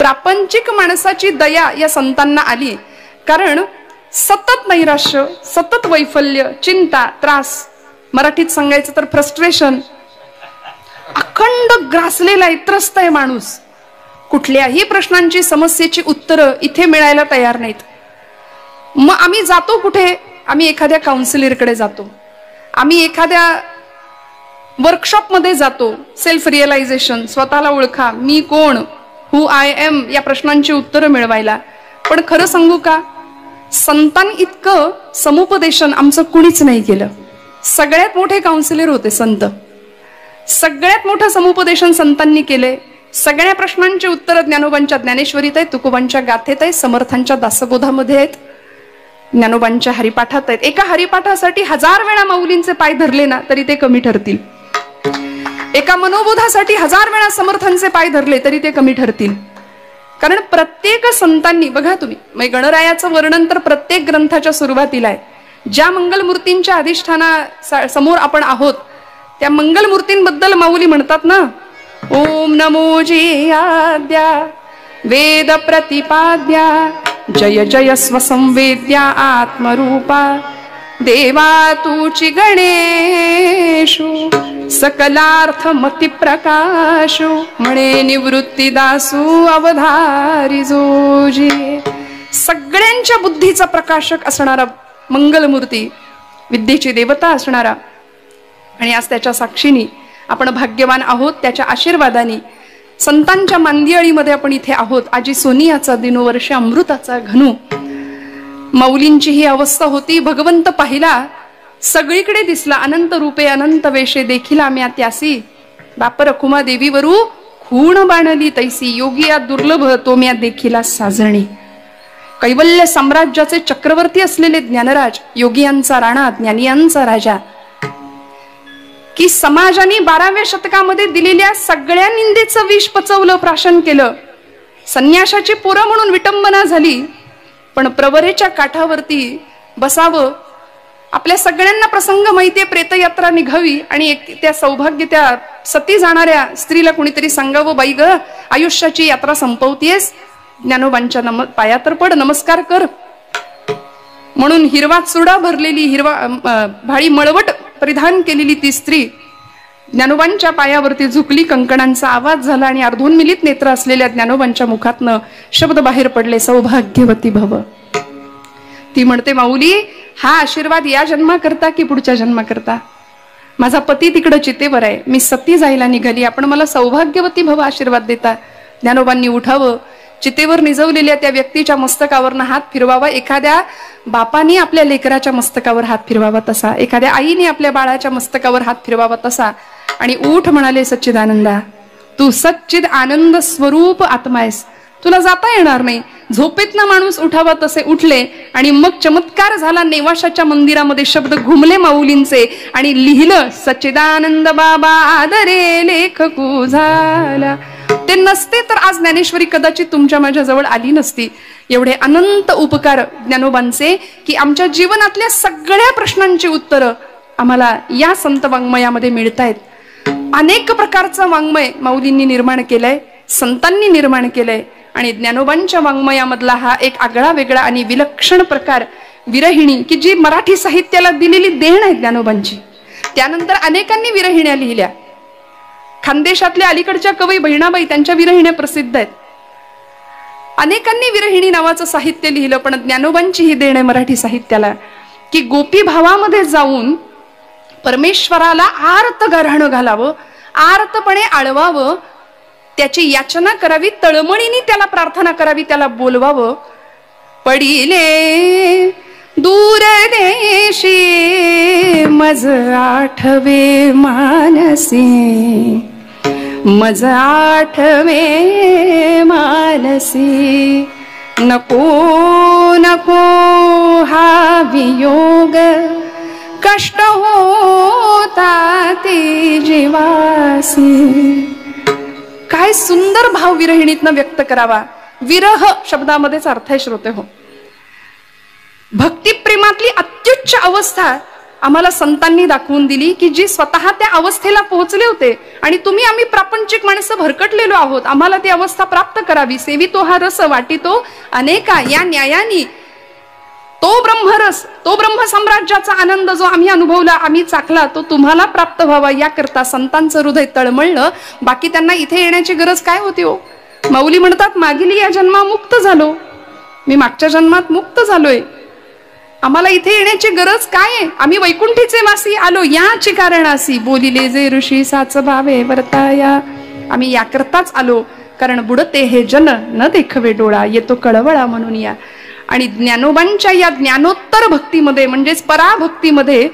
प्रापंचिक माणसाची दया या संतांना आली, कारण सतत नैराश्य, सतत वैफल्य, चिंता, त्रास, मराठीत सांगायचं तर फ्रस्ट्रेशन, अखंड ग्रासलेला आहे, त्रस्त आहे माणूस. कुठल्याही प्रश्नांची, समस्येची उत्तरं इथे मिळायला तयार नाहीत. मग आम्ही जातो कुठे? आम्ही एखाद्या काउन्सिलरकडे जातो, आम्ही एखाद्या वर्कशॉपमध्ये जातो. सेल्फ रिअलायझेशन, स्वतःला ओळखा, मी कोण, हु आय एम, या प्रश्नांची उत्तरं मिळवायला. पण खरं सांगू का, संतान इतकं समुपदेशन आमचं कुणीच नाही केलं. सगळ्यात मोठे काउन्सिलर होते संत, सगळ्यात मोठं समुपदेशन संतांनी केले. सगळ्या प्रश्नांची उत्तरं ज्ञानोबांच्या ज्ञानेश्वरीत आहेत, तुकोबांच्या गाथेत आहेत, समर्थांच्या दासबोधामध्ये आहेत, ज्ञानोबांच्या हरिपाठात आहेत. एका हरिपाठासाठी 1000 वेळा माऊलींचे पाय धरले ना तरी ते कमी ठरतील. एका मनोबोधासाठी 1000 वेळा समर्थांचे पाय धरले तरी ते कमी ठरतील. कारण प्रत्येक संतांनी, बघा तुम्ही, गणरायाचं वर्णन तर प्रत्येक ग्रंथाच्या सुरुवातीला आहे. ज्या मंगलमूर्तींच्या अधिष्ठाना समोर आपण आहोत त्या मंगलमूर्तींबद्दल माऊली म्हणतात ना, ओम नमो जियाद्या वेद प्रतिपाद्या जय जय स्वसंवेद्या आत्मरूपा देवा तुची गणेशु सकलार्थ मती प्रकाशु म्हणे निवृत्ती दासू अवधारी जोजी. सगळ्यांच्या बुद्धीचा प्रकाशक असणारा मंगलमूर्ती, विद्येची देवता असणारा, आणि आज त्याच्या साक्षीनी आपण भाग्यवान आहोत. त्याच्या आशीर्वादाने संतांच्या मांदियाळीमध्ये आपण इथे आहोत. आजी सोनियाचा दिनोवर्ष अमृताचा घनू. माऊलींची ही अवस्था होती. भगवंत पाहिला, सगळीकडे दिसला, अनंत रूपे अनंत वेशे देखीला म्या त्यासी, बाप रखुमा देवीवरू खूण बाणली तैसी, योगी या दुर्लभ तो म्या देखीला साजणी. कैवल्य साम्राज्याचे चक्रवर्ती असलेले ज्ञानराज, योगियांचा राणा, ज्ञानियांचा राजा, की समाजाने 12व्या शतकामध्ये दिलेल्या सगळ्या निंदेचं विष पचवलं, प्राशन केलं. संन्याशाची पोरं म्हणून विटंबना झाली, पण प्रवरेच्या काठावरती बसावं. आपल्या सगळ्यांना प्रसंग माहितीये, प्रेतयात्रा निघावी आणि त्या सौभाग्य, त्या सती जाणाऱ्या स्त्रीला कुणीतरी सांगावं, बाई ग, आयुष्याची यात्रा संपवतीयस, ज्ञानोबांच्या पाया तर पड, नमस्कार कर. म्हणून हिरवा चुडा भरलेली, हिरवा भाळी मळवट परिधान केलेली ती स्त्री ज्ञानोबांच्या पायावरती झुकली. कंकणांचा आवाज झाला आणि अर्धोन्मिलित नेत्र असलेल्या ज्ञानोबांच्या मुखातनं शब्द बाहेर पडले, सौभाग्यवती भव. ती म्हणते, माऊली, हा आशीर्वाद या जन्माकरता की पुढच्या जन्माकरता? माझा पती तिकडं चितेवर आहे, मी सती जायला निघाली, आपण मला सौभाग्यवती भव आशीर्वाद देता. ज्ञानोबांनी उठावं, चितेवर निजवलेल्या त्या व्यक्तीच्या मस्तकावरनं हात फिरवावा. एखाद्या बापाने आपल्या लेकराच्या मस्तकावर हात फिरवावा तसा, एखाद्या आईने आपल्या बाळाच्या मस्तकावर हात फिरवावा तसा, आणि उठ म्हणाले, सच्चिदानंदा, तू सच्चिद आनंद स्वरूप आत्मा आहेस, तुला जाता येणार नाही. झोपेतनं माणूस उठावा तसे उठले आणि मग चमत्कार झाला. नेवाशाच्या मंदिरामध्ये शब्द घुमले माऊलींचे आणि लिहिलं, सच्चिदानंद बाबा आदरे लेखकू झाला. ते नसते तर आज ज्ञानेश्वरी कदाचित तुमच्या माझ्या जवळ आली नसती. एवढे अनंत उपकार ज्ञानोबांचे, की आमच्या जीवनातल्या सगळ्या प्रश्नांची उत्तरं आम्हाला या संत वाङ्मयामध्ये मिळतायत. अनेक प्रकारचं वाङ्मय माऊलींनी निर्माण केलंय, संतांनी निर्माण केलंय, आणि ज्ञानोबांच्या वाङ्मयामधला हा एक आगळा वेगळा आणि विलक्षण प्रकार विरहिणी, की जी मराठी साहित्याला दिलेली देण आहे ज्ञानोबांची. त्यानंतर अनेकांनी विरहिण्या लिहिल्या. खानदेशातल्या अलीकडच्या कवी बहिणाबाई, त्यांच्या विरहिण्या प्रसिद्ध आहेत. अनेकांनी विरहिणी नावाचं साहित्य लिहिलं, पण ज्ञानोबांची ही देण आहे मराठी साहित्याला, की गोपी भावामध्ये जाऊन परमेश्वराला आर्त गाऱ्हाणं घालावं, आर्तपणे आळवावं, त्याची याचना करावी, तळमळीने त्याला प्रार्थना करावी, त्याला बोलवावं. पडिले दूर देशी मज आठवे मानसी, मज आठवे मानसी, नको नको हा वियोग, कष्ट होता ते जीवासी. काय सुंदर भाव विरहिणीतनं व्यक्त करावा. विरह शब्दामध्येच अर्थ आहे श्रोते हो. भक्तिप्रेमातली अत्युच्च अवस्था आम्हाला संतांनी दाखवून दिली की जी स्वतः त्या अवस्थेला पोहोचले होते आणि आम्ही प्रापंचिक माणसं भरकटलेलो आहोत, आम्हाला ती अवस्था प्राप्त करावी. सेवितो हा रस वाटितो अनेका या न्यायानी. तो ब्रह्मरस, तो ब्रह्म साम्राज्याचा आनंद जो आम्ही अनुभवला, आम्ही चाखला, तो तुम्हाला प्राप्त व्हावा याकरता संतांचं हृदय तळमळलं. बाकी त्यांना इथे येण्याची गरज काय होती हो? माऊली म्हणतात, मागील या जन्मा मुक्त झालो, मी मागच्या जन्मात मुक्त झालोय, आम्हाला इथे येण्याची गरज काय आहे? आम्ही वैकुंठीचे वासी आलो याची कारणासी. बोलिले जे ऋषी साच भावे वर्ताया. आम्ही याकरताच आलो, कारण बुडते हे जन न देखवे डोळा, येतो कळवळा म्हणून या. आणि ज्ञानोबांच्या या ज्ञानोत्तर भक्तीमध्ये म्हणजेच पराभक्तीमध्ये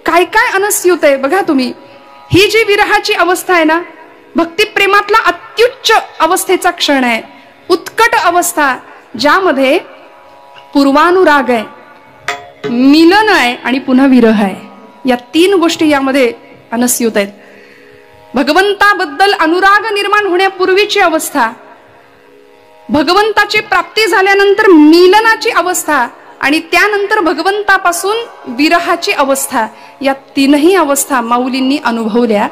काय काय अनस्युत आहे बघा तुम्ही. ही जी विरहाची अवस्था आहे ना, भक्तिप्रेमातला अत्युच्च अवस्थेचा क्षण आहे, उत्कट अवस्था, ज्यामध्ये पूर्वानुराग आहे, मिलन आहे आणि पुन्हा विरह आहे. या तीन गोष्टी यामध्ये अनस्युत आहेत. भगवंताबद्दल अनुराग निर्माण होण्यापूर्वीची अवस्था, भगवंताची प्राप्ती झाल्यानंतर मिलनाची अवस्था आणि त्यानंतर भगवंतापासून विरहाची अवस्था, या तीनही अवस्था माऊलींनी अनुभवल्या.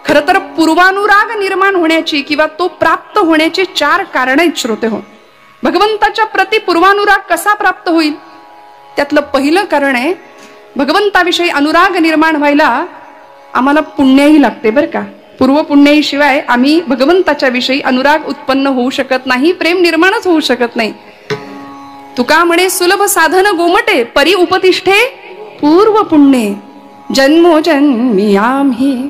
खर तर पूर्वानुराग निर्माण होण्याची किंवा तो प्राप्त होण्याची 4 कारण आहेत श्रोते हो. भगवंताच्या प्रति पूर्वानुराग कसा प्राप्त होईल? त्यातलं पहिलं कारण आहे, भगवंताविषयी अनुराग निर्माण व्हायला आम्हाला पुण्याही लागते बरं का. पूर्व पुण्याशिवाय आम्ही भगवंताच्या विषयी अनुराग उत्पन्न होऊ शकत नाही, प्रेम निर्माणच होऊ शकत नाही. तुका म्हणे सुलभ साधन गोमटे, परी उपतिष्ठे पूर्व पुण्ये. जन्मोजन्मी आम्ही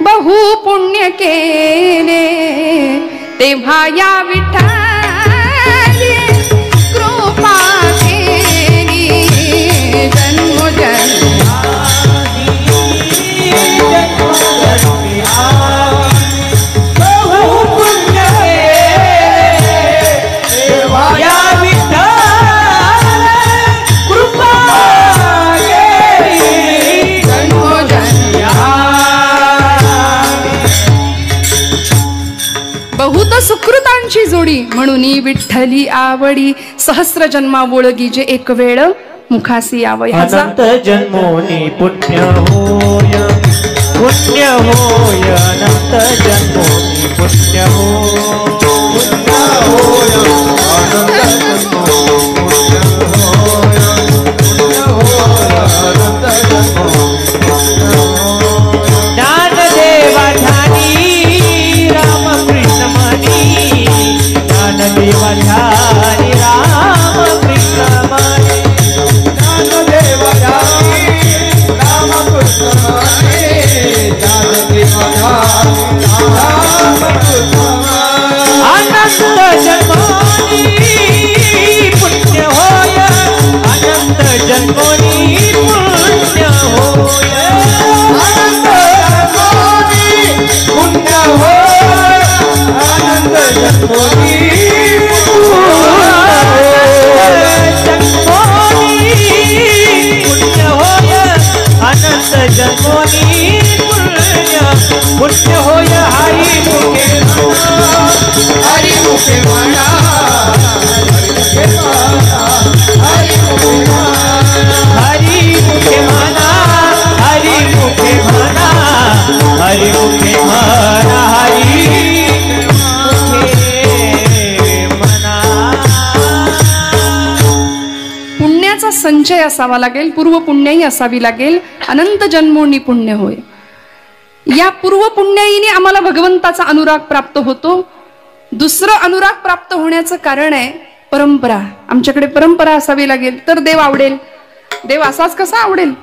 बहु पुण्य केले, तेव्हा या विठ्ठली कृपा केली. जन्मोजन्मी बहुत सुकृतांची जोडी, म्हणून विठ्ठली आवडी. सहस्र जन्मा बोळगी जे एक वेळ मुखासी यावं. अनंत जन्मोनी पुण्य होय, पुण्य होय, अनंत जन्मोनी पुण्य होय, पुण्य होय, अनंत जन्मोनी पुण्य होय, पुण्य होय, अनंत जन्मोनी पुण्य होय. ज्ञानदेवा ध्यानी रामकृष्ण मनी, ज्ञानदेवा ध्यानी रामकृष्ण मनी, ज्ञानदेवा ध्यानी रामकृष्ण मनी, ज्ञानदेवा ध्यानी रामकृष्ण मनी. अनंत जन्मोनी पुण्य होय, अनंत जन्मोनी पुण्य होय, अनंत जन्मोनी पुण्य होय, अनंत जन्मोनी पुण्य होय, अनंत जन्मोनी पुण्य होय. हरी मुखे म्हणा, हरी मुखे म्हणा, हरी मुखे म्हणा, हरी मुखे म्हणा, हरी मुखे म्हणा, हरी मुखे म्हणा. पुण्याचा संचय असावा लागेल, पूर्व पुण्याही असावी लागेल. अनंत जन्मोनी पुण्य होय. या पूर्व पुण्याईने आम्हाला भगवंताचा अनुराग प्राप्त होतो. दुसरं अनुराग प्राप्त होण्याचं कारण आहे परंपरा. आमच्याकडे परंपरा असावी लागेल तर देव आवडेल. देव असाच कसा आवडेल?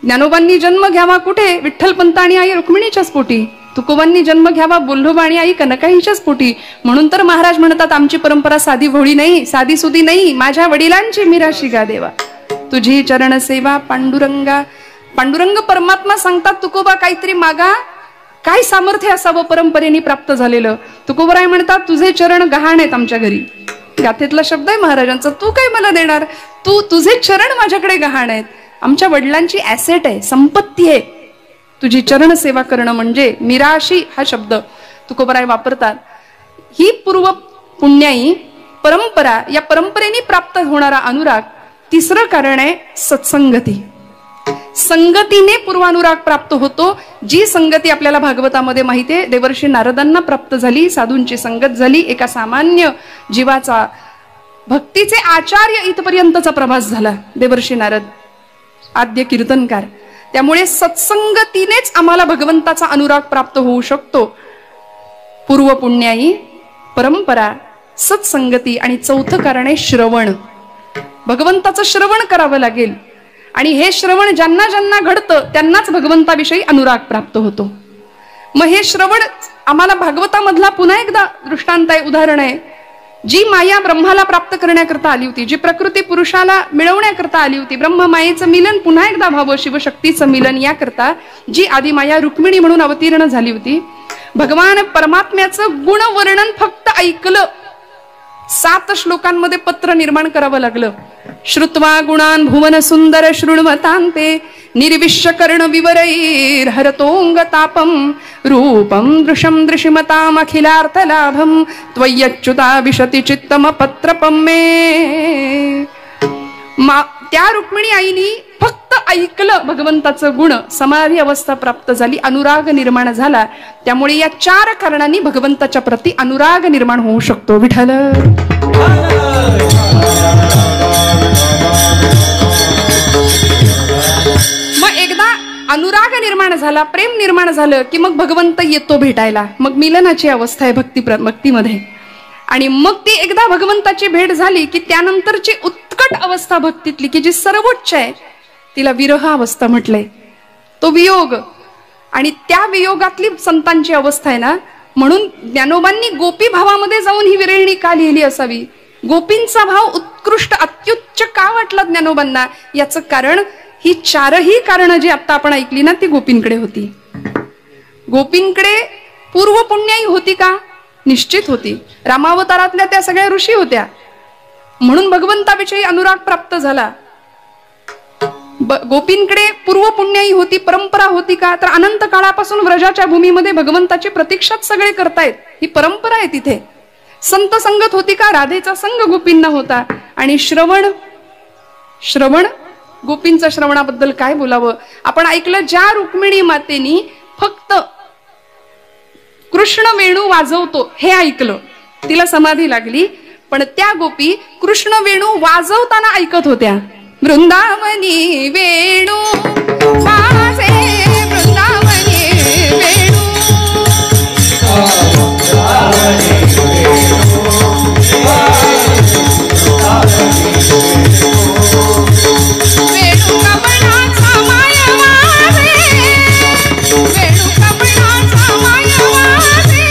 ज्ञानोबांनी जन्म घ्यावा कुठे? विठ्ठलपंत आणि आई रुक्मिणीच्याच पोटी. तुकोबांनी जन्म घ्यावा बोल्लोबा आणि आई कनकाईच्याच पोटी. म्हणून तर महाराज म्हणतात, आमची परंपरा साधी भोळी नाही, साधी सुधी नाही, माझ्या वडिलांची मिराशी गा देवा. तुझी चरण सेवा पांडुरंगा. पांडुरंग परमात्मा सांगतात, तुकोबा काहीतरी मागा. काय सामर्थ्य असावं परंपरेने प्राप्त झालेलं? तुकोबराय म्हणतात, तुझे चरण गहाण आहेत आमच्या घरी. गाथेतला शब्द आहे महाराजांचा. तू काय मला देणार? तुझे चरण माझ्याकडे गहाण आहेत. आमच्या वडिलांची ऍसेट आहे, संपत्ती आहे. तुझी चरण सेवा करणं म्हणजे मिराशी हा शब्द तुकोबराय वापरतात. ही पूर्व पुण्याई परंपरा, या परंपरेने प्राप्त होणारा अनुराग. तिसरं कारण आहे सत्संगती. संगतीने पूर्वानुराग प्राप्त होतो. जी संगती आपल्याला भागवतामध्ये माहिती आहे, देवर्षी नारदांना प्राप्त झाली, साधूंची संगत झाली, एका सामान्य जीवाचा भक्तीचे आचार्य इथपर्यंतचा प्रभास झाला देवर्षी नारद, आद्य कीर्तनकार. त्यामुळे सत्संगतीनेच आम्हाला भगवंताचा अनुराग प्राप्त होऊ शकतो. पूर्व पुण्याई, परंपरा, सत्संगती आणि चौथं कारण आहे श्रवण. भगवंताचं श्रवण करावं लागेल आणि हे श्रवण ज्यांना ज्यांना घडतं त्यांनाच भगवंताविषयी अनुराग प्राप्त होतो. मग हे श्रवण आम्हाला भागवतामधला पुन्हा एकदा दृष्टांत आहे, उदाहरण आहे. जी माया ब्रह्माला प्राप्त करण्याकरता आली होती, जी प्रकृती पुरुषाला मिळवण्याकरता आली होती, ब्रह्म मायेचं मिलन पुन्हा एकदा व्हावं, शिवशक्तीचं मिलन याकरता जी आदी माया रुक्मिणी म्हणून अवतीर्ण झाली होती, भगवान परमात्म्याचं गुणवर्णन फक्त ऐकलं, 7 श्लोकांमध्ये पत्र निर्माण करावं लागलं. श्रुत्वा गुणान भुवन सुंदर शृण्वतान्ते निर्विश्य कर्ण विवरैर हरतोंग तापम रूपम दृशम दृशिमताम अखिलार्थ लाभम त्वय्यच्युता विशति चित्तम पत्रपम मे. त्या रुक्मिणी आईनी फक्त ऐकलं भगवंताचं गुण, समाधी अवस्था प्राप्त झाली, अनुराग निर्माण झाला. त्यामुळे या 4 कारणांनी भगवंताच्या प्रती अनुराग निर्माण होऊ शकतो. विठ्ठल. मग एकदा अनुराग निर्माण झाला, प्रेम निर्माण झालं की मग भगवंत येतो भेटायला. मग मिलनाची अवस्था आहे भक्तीमध्ये. आणि मग ती एकदा भगवंताची भेट झाली की त्यानंतरची उत्कट अवस्था भक्तीतली की जी सर्वोच्च आहे तिला विरह अवस्था म्हटलंय. तो वियोग आणि त्या वियोगातली संतांची अवस्था आहे ना. म्हणून ज्ञानोबांनी गोपी भावामध्ये जाऊन ही विरहिणी का लिहिली असावी. गोपींचा भाव उत्कृष्ट अत्युच्च का वाटला ज्ञानोबांना, याचं कारण ही 4ही कारणं जी आता आपण ऐकली ना ती गोपींकडे होती. गोपींकडे पूर्व पुण्याई होती का? निश्चित होती. रामावतारातल्या त्या सगळ्या ऋषी होत्या म्हणून भगवंताविषयी अनुराग प्राप्त झाला. गोपींकडे पूर्व पुण्याई होती, परंपरा होती का? तर अनंत काळापासून व्रजाच्या भूमीमध्ये भगवंताची प्रतीक्षाच सगळे करतायत, ही परंपरा आहे तिथे. संत संगत होती का? राधेचा संग गोपींना होता. आणि श्रवण गोपींच्या श्रवणाबद्दल काय बोलावं. आपण ऐकलं ज्या रुक्मिणी मातेनी फक्त कृष्ण वेणू वाजवतो हे ऐकलं, तिला समाधी लागली. पण त्या गोपी कृष्ण वेणू वाजवताना ऐकत होत्या. वृंदावनी वेणू वाजे, वृंदावनी वेणू, वेणू कमळाचा माय वाजे, वेणू कमळाचा माय वाजे,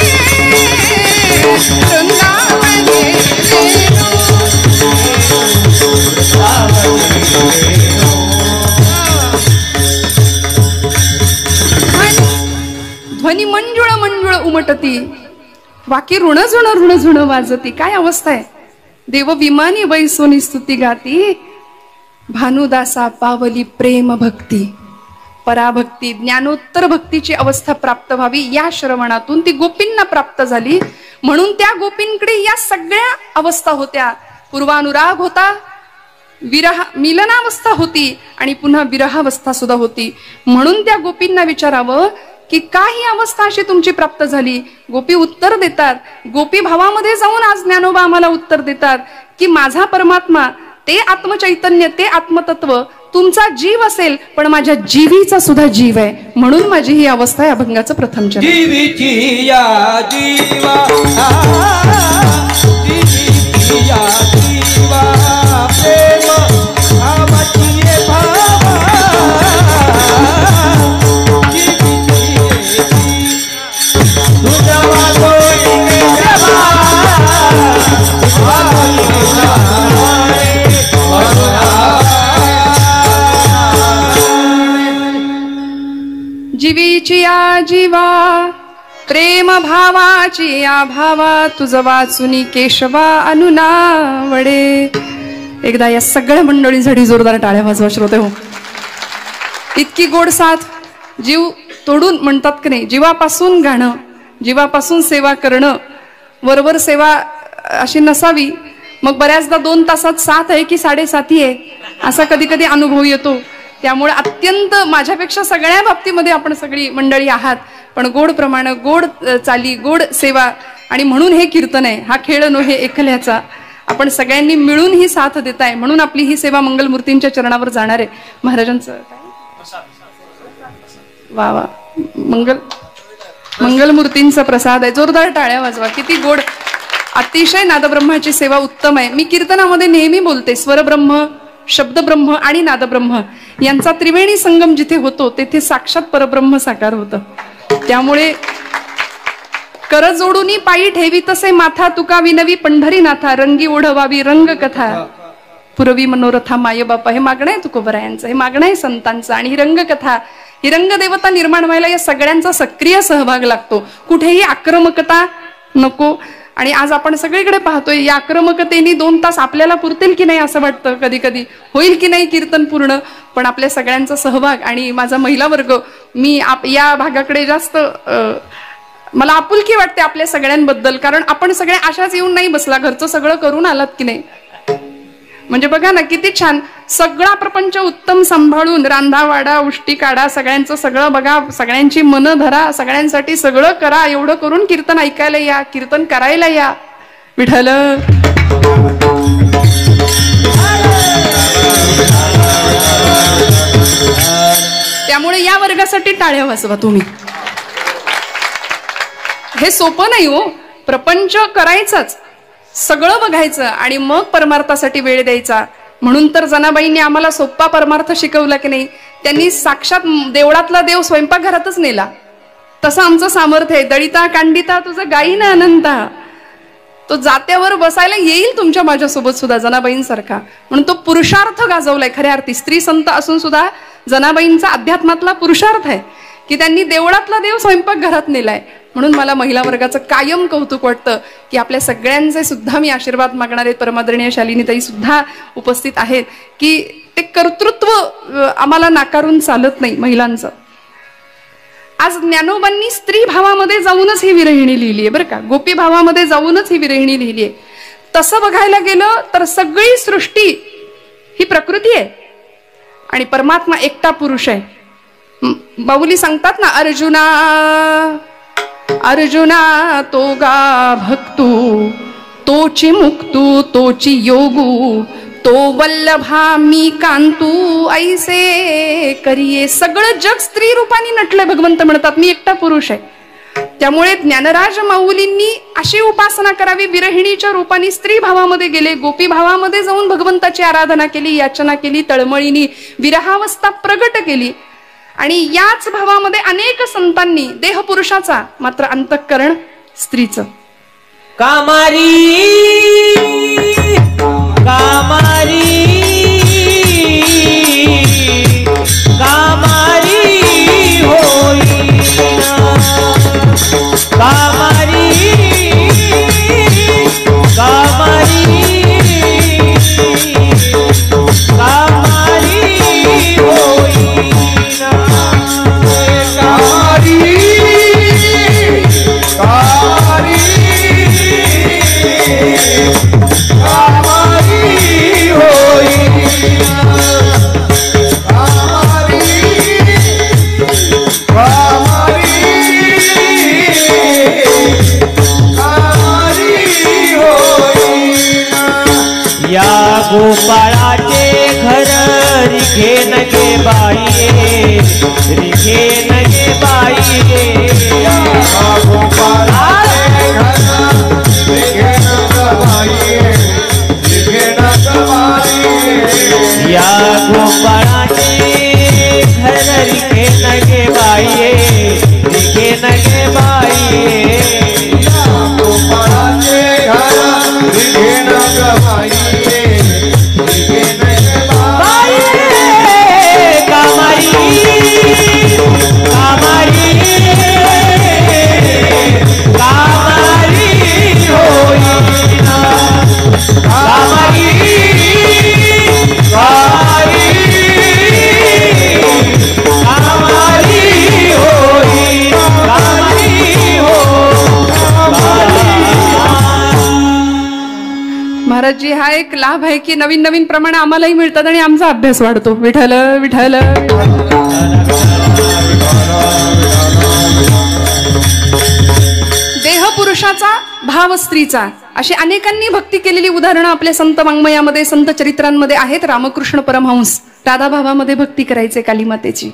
वृंदावनी वेणू. ध्वनी मंजुळ मंजुळ उमटती, वाकी ऋण झुण वाजती. काय अवस्था आहे. देव विमानी बैसोनी स्तुती गाती, भानुदासा पावली प्रेम भक्ती. पराभक्ती ज्ञानोत्तर भक्तीची अवस्था प्राप्त व्हावी या श्रवणातून ती गोपींना प्राप्त झाली. म्हणून त्या गोपींकडे या सगळ्या अवस्था होत्या. पूर्वानुराग होता, मिलनावस्था होती आणि पुन्हा विरहावस्था सुद्धा होती. म्हणून त्या गोपींना विचारावं की काही अवस्था अशी तुमची प्राप्त झाली. गोपी उत्तर देतात. गोपी भावामध्ये जाऊन आज ज्ञानोबा आम्हाला उत्तर देतात की माझा परमात्मा ते आत्मचैतन्य, ते आत्मतत्व तुमचा जीव असेल पण माझ्या जीवीचा सुद्धा जीव आहे. म्हणून माझी ही अवस्था आहे. अभंगाचं प्रथम चरण. जीवीची या जीवा, जीवीची या जीवा, प्रेम भावाची ये भावा, जीवीची या जीवा, प्रेम भावाची या भावा, तुझ वाचुनी केशवा अनुनावडे. एकदा या सगळ्या मंडळींसाठी जोरदार टाळ्या वाजवा श्रोते हो. इतकी गोड साथ, जीव तोडून म्हणतात की नाही, जीवापासून गाणं, जीवापासून सेवा करणं. वरवर सेवा अशी नसावी. मग बऱ्याचदा 2 तासात 7 आहे की 7.5 आहे असा कधी कधी अनुभव येतो. त्यामुळे अत्यंत माझ्यापेक्षा सगळ्या बाबतीमध्ये आपण सगळी मंडळी आहात, पण गोड प्रमाण, गोड चाली, गोड सेवा, आणि म्हणून हे कीर्तन आहे. हा खेळ नव्हे एकल्याचा, आपण सगळ्यांनी मिळून ही साथ देताय, म्हणून आपली ही सेवा मंगलमूर्तींच्या चरणावर जाणार आहे. महाराजांचं वा वा, मंगलमूर्तींचा प्रसाद आहे. जोरदार टाळ्या वाजवा. किती गोड, अतिशय नादब्रह्माची सेवा उत्तम आहे. मी कीर्तनामध्ये नेहमी बोलते, स्वरब्रह्म, शब्दब्रह्म आणि नादब्रह्म यांचा त्रिवेणी संगम जिथे होतो तेथे साक्षात परब्रह्म साकार होतं. त्यामुळे कर जोडूनी पायी ठेवी तसे माथा, तुका विनवी पंढरीनाथा, रंगी ओढवावी रंग कथा, पुरवी मनोरथा माय बापा. हे मागणं आहे तुकोबरायांचं, हे मागणं आहे संतांचं. आणि ही रंगकथा, ही रंगदेवता निर्माण व्हायला या सगळ्यांचा सक्रिय सहभाग लागतो. कुठेही आक्रमकता नको. आणि आज आपण सगळीकडे पाहतोय, या आक्रमकतेने 2 तास आपल्याला पुरतील की नाही असं वाटतं, कधी कधी होईल की नाही कीर्तन पूर्ण. पण आपल्या सगळ्यांचा सहभाग आणि माझा महिला वर्ग, मी या भागाकडे जास्त मला आपुलकी वाटते आपल्या सगळ्यांबद्दल, कारण आपण सगळे अशाच येऊन नाही बसला, घरचं सगळं करून आलात की नाही. म्हणजे बघा ना किती छान, सगळा प्रपंच उत्तम सांभाळून, रांधावाडा, उष्टी काढा, सगळ्यांचं सगळं बघा, सगळ्यांची मनं धरा, सगळ्यांसाठी सगळं करा. एवढं करून कीर्तन ऐकायला या, कीर्तन करायला या. विठ्ठल त्यामुळे या वर्गासाठी टाळ्या वाजवा तुम्ही. हे सोपं नाही हो, प्रपंच करायचाच, सगळं बघायचं आणि मग परमार्थासाठी वेळ द्यायचा. म्हणून तर जनाबाईंनी आम्हाला सोप्पा परमार्थ शिकवला की नाही. त्यांनी साक्षात देवळातला देव स्वयंपाकघरातच नेला. तसं आमचं सामर्थ्य आहे. दळिता कांडिता तुझं गायीनं अनंता, तो जात्यावर बसायला येईल तुमच्या माझ्यासोबत सुद्धा जनाबाईंसारखा. म्हणून तो पुरुषार्थ गाजवलाय खऱ्या अर्थी. स्त्री संत असून सुद्धा जनाबाईंचा अध्यात्मातला पुरुषार्थ आहे की त्यांनी देवळातला देव स्वयंपाकघरात नेलाय. म्हणून मला महिला वर्गाचं कायम कौतुक वाटतं की आपल्या सगळ्यांचे सुद्धा मी आशीर्वाद मागणारे परमादरणीय शालिनीताई सुद्धा उपस्थित आहेत की ते कर्तृत्व आम्हाला नाकारून चालत नाही महिलांचं. आज ज्ञानोबांनी स्त्री भावामध्ये जाऊनच ही विरहिणी लिहिली आहे बरं का, गोपी भावामध्ये जाऊनच ही विरहिणी लिहिली आहे. तसं बघायला गेलं तर सगळी सृष्टी ही प्रकृती आहे आणि परमात्मा एकटा पुरुष आहे. बाहुली सांगतात ना, अर्जुना अर्जुना तो गा भक्तू, तोची मुक्तू तोची योगू, तो वल्लभा मी कांतू ऐसे करिये. सगळं जग स्त्री रूपाने नटलंय. भगवंत म्हणतात मी एकटा पुरुष आहे. त्यामुळे ज्ञानराज माऊलींनी अशी उपासना करावी, विरहिणीच्या रूपाने स्त्री भावामध्ये गेले, गोपी भावामध्ये जाऊन भगवंताची आराधना केली, याचना केली, तळमळीनी विरहावस्था प्रगट केली. आणि याच भावामध्ये अनेक संतांनी देह पुरुषाचा मात्र अंतःकरण स्त्रीचं. कामारी कामारी कामारी होईना, कामारी कामारी कामारी होईना, कामारी कामारी कामारी होईना, कामारी कामारी होईना. या गोपाळाचे घर रिघे नगे बाई, रिघे नगे बाई, या गोपाळाचे घर रिघे नगे बाई, रिघे नगे बाई, या गोपाळाचे घर रिघे नगे बाई, रिघे नगे बाई, या गोपाळाचे घर रिघे नगे बाई, रिघे नगे बाई, कामारी कामारी महाराजजी हा एक लाभ आहे की नवीन नवीन प्रमाणे आम्हालाही मिळतात आणि आमचा अभ्यास वाढतो. विठ्ठल विठ्ठल. देह पुरुषाचा, भाव स्त्रीचा, अशी अनेकांनी भक्ती केलेली उदाहरणं आपल्या संत वाङ्मयामध्ये, संत चरित्रांमध्ये आहेत. रामकृष्ण परमहंस राधाभावामध्ये भक्ती करायचे कालीमातेची.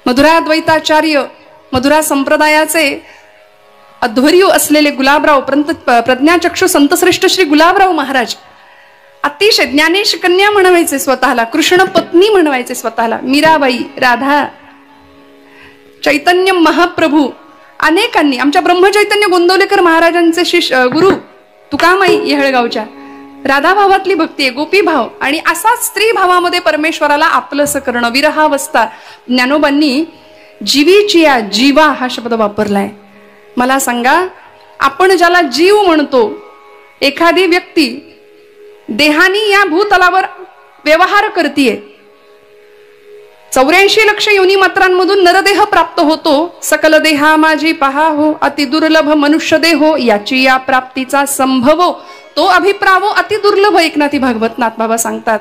मधुराद्वैताचार्य, मधुरा संप्रदायाचे अध्वर्यू असलेले गुलाबराव प्रज्ञाचक्षु संतश्रेष्ठ श्री गुलाबराव महाराज अतिशय ज्ञानेश कन्या म्हणवायचे स्वतःला, कृष्ण पत्नी म्हणवायचे स्वतःला. मीराबाई, राधा, चैतन्य महाप्रभू, अनेकांनी, आमच्या ब्रह्मचैतन्य गोंदवलेकर महाराजांचे शिष्य गुरु तुकामाई येहळगावच्या, राधाभावातली भक्ती आहे, गोपीभाव. आणि असाच स्त्री भावामध्ये परमेश्वराला आपलंसं करणं, विरहावस्था. ज्ञानोबांनी जीवीची या जीवा हा शब्द वापरलाय. मला सांगा, आपण ज्याला जीव म्हणतो, एखादी व्यक्ती देहानी या भूतलावर व्यवहार करतीये, 84 लक्ष योनी मात्रांमधून नरदेह प्राप्त होतो. सकल देहा माझी पहा हो, अति दुर्लभ मनुष्य देहो, याची या प्राप्तीचा संभव तो अभिप्रावो अति दुर्लभ. एकनाथी भागवत नाथबाबा सांगतात,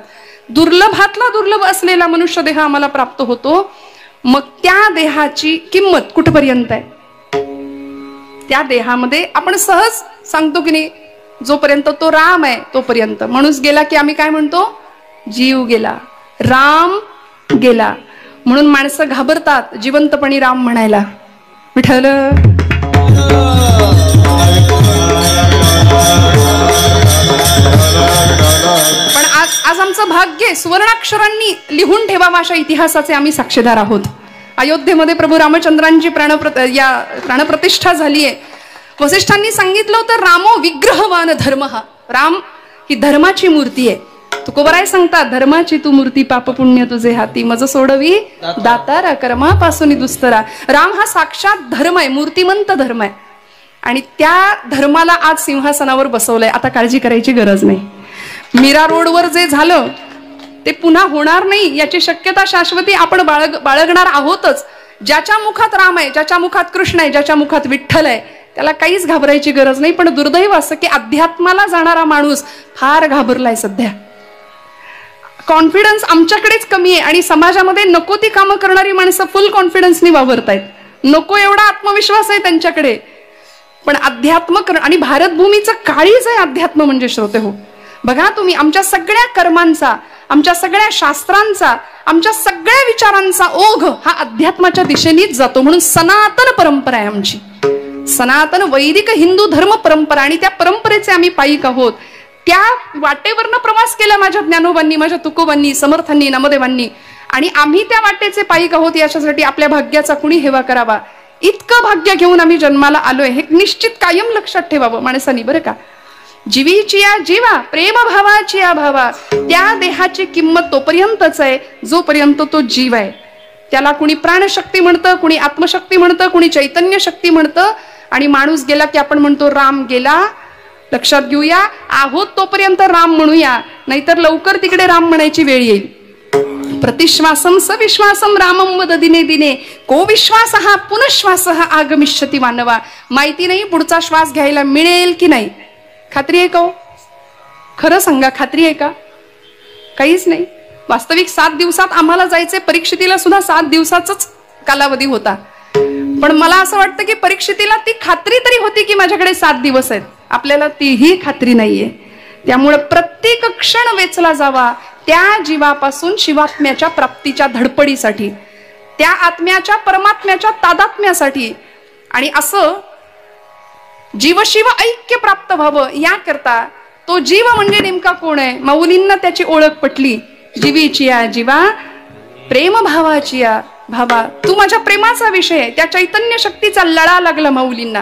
दुर्लभातला दुर्लभ असलेला मनुष्य देह आम्हाला प्राप्त होतो. मग त्या देहाची किंमत कुठपर्यंत आहे? त्या देहामध्ये आपण सहज सांगतो की नाही, जोपर्यंत तो राम आहे तोपर्यंत. माणूस गेला की आम्ही काय म्हणतो? जीव गेला, राम गेला. म्हणून माणसं घाबरतात जिवंतपणी राम म्हणायला. विठ्ठल. पण आज आमचं भाग्य सुवर्णाक्षरांनी लिहून ठेवावा अशा इतिहासाचे आम्ही साक्षीदार आहोत. अयोध्येमध्ये प्रभू रामचंद्रांची प्राणप्रतिष्ठा झालीये. वसिष्ठांनी सांगितलं होतं, रामो विग्रहवान धर्म. राम ही धर्माची मूर्ती आहे. तुकोबराय सांगतात, धर्माची तू मूर्ती, पाप पुण्य तुझे हाती, मज सोडवी दातारा, कर्मापासून दुस्तरा. राम हा साक्षात धर्म आहे, मूर्तिमंत धर्म आहे. आणि त्या धर्माला आज सिंहासनावर बसवलंय. आता काळजी करायची गरज नाही. मीरा रोडवर जे झालं ते पुन्हा होणार नाही याची शक्यता शाश्वती आपण बाळगणार आहोतच. ज्याच्या मुखात राम आहे, ज्याच्या मुखात कृष्ण आहे, ज्याच्या मुखात विठ्ठल आहे, त्याला काहीच घाबरायची गरज नाही. पण दुर्दैव असं की अध्यात्माला जाणारा माणूस फार घाबरलाय सध्या. कॉन्फिडन्स आमच्याकडेच कमी आहे आणि समाजामध्ये नको ती कामं करणारी माणसं फुल कॉन्फिडन्सनी वावरतायत. नको एवढा आत्मविश्वास आहे त्यांच्याकडे. पण अध्यात्म आणि भारतभूमीचं काळीज आहे अध्यात्म म्हणजे. श्रोते हो, बघा तुम्ही, आमच्या सगळ्या कर्मांचा, आमच्या सगळ्या शास्त्रांचा, आमच्या सगळ्या विचारांचा ओघ हा अध्यात्माच्या दिशेनेच जातो. म्हणून सनातन परंपरा आहे आमची, सनातन वैदिक हिंदू धर्म परंपरा. आणि त्या परंपरेचे आम्ही पायिक आहोत. त्या वाटेवरनं प्रवास केला माझ्या ज्ञानोबांनी, माझ्या तुकोबांनी, समर्थांनी, नामदेवांनी. आणि आम्ही त्या वाटेचे पायिक आहोत. याच्यासाठी आपल्या भाग्याचा कुणी हेवा करावा. इतकं भाग्य घेऊन आम्ही जन्माला आलोय हे निश्चित कायम लक्षात ठेवावं माणसांनी, बरं का. जीवीची या जीवा, प्रेम भावाची या भावा, त्या देहाची किंमत तोपर्यंतच आहे जोपर्यंत तो जीव आहे. त्याला कुणी प्राणशक्ती म्हणतं, कुणी आत्मशक्ती म्हणतं, कुणी चैतन्य शक्ती म्हणतं. आणि माणूस गेला की आपण म्हणतो राम गेला. लक्षात घेऊया, आहोत तोपर्यंत राम म्हणूया, नाहीतर लवकर तिकडे राम म्हणायची वेळ येईल. प्रतिश्वासम सविश्वासम रामम वद दिने दिने, को विश्वास हा पुनश्वास हा आगमिष्यती मानवा. माहिती नाही पुढचा श्वास घ्यायला मिळेल की नाही. खात्री आहे का हो? खरं सांगा, खात्री आहे का? काहीच नाही. वास्तविक 7 दिवसात आम्हाला जायचे. परीक्षितीला सुद्धा 7 दिवसाचाच कालावधी होता. पण मला असं वाटतं की परीक्षितीला ती खात्री तरी होती की माझ्याकडे 7 दिवस आहेत. आपल्याला तीही खात्री नाहीये. त्यामुळे प्रत्येक क्षण वेचला जावा त्या जीवापासून शिवात्म्याच्या प्राप्तीच्या धडपडीसाठी, त्या आत्म्याच्या परमात्म्याच्या तादात्म्यासाठी. आणि असं जीवशिव ऐक्य प्राप्त व्हावं याकरता तो जीव म्हणजे नेमका कोण आहे? माऊलींना त्याची ओळख पटली. जीवीची या जीवा, प्रेम भावाची या भावा, तू माझ्या प्रेमाचा विषय आहे. त्या चैतन्य शक्तीचा लळा लागला माऊलींना,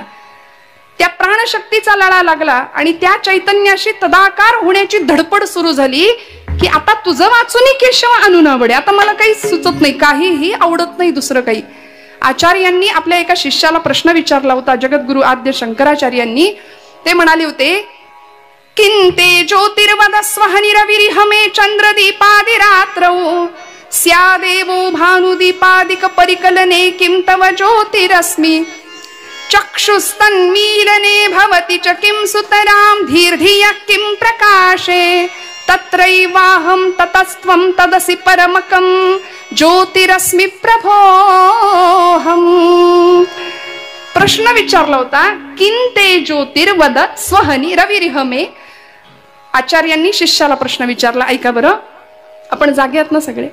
त्या प्राणशक्तीचा लळा लागला. आणि त्या चैतन्याशी तदाकार होण्याची धडपड सुरू झाली की आता तुझं वाचून केशव आणून आवडे. आता मला काही सुचत नाही, काहीही आवडत नाही दुसरं काही. आचार्यांनी आपल्या एका शिष्याला प्रश्न विचारला होता, जगद्गुरु आद्य शंकराचार्यांनी. ते म्हणाले होते, किंते ज्योतिर्वदस्वहनिरविरिहमे चंद्रदीपादिरात्रौ स्यादेवो भानुदीपादिक परिकलने किं तव ज्योतिरस्मि. चक्षुस्तन्मीलने भवति च किं सुतरां धीर्धिया किं प्रकाशे तत्रैवाहं ततस्त्वं तदसि परमकं ज्योतिरस्मि प्रभोहम. प्रश्न विचारला होता किंते ज्योतिर्वद स्वहनी रविरिहमे. आचार्यांनी शिष्याला प्रश्न विचारला. ऐका बरं, आपण जागे आहात ना सगळे?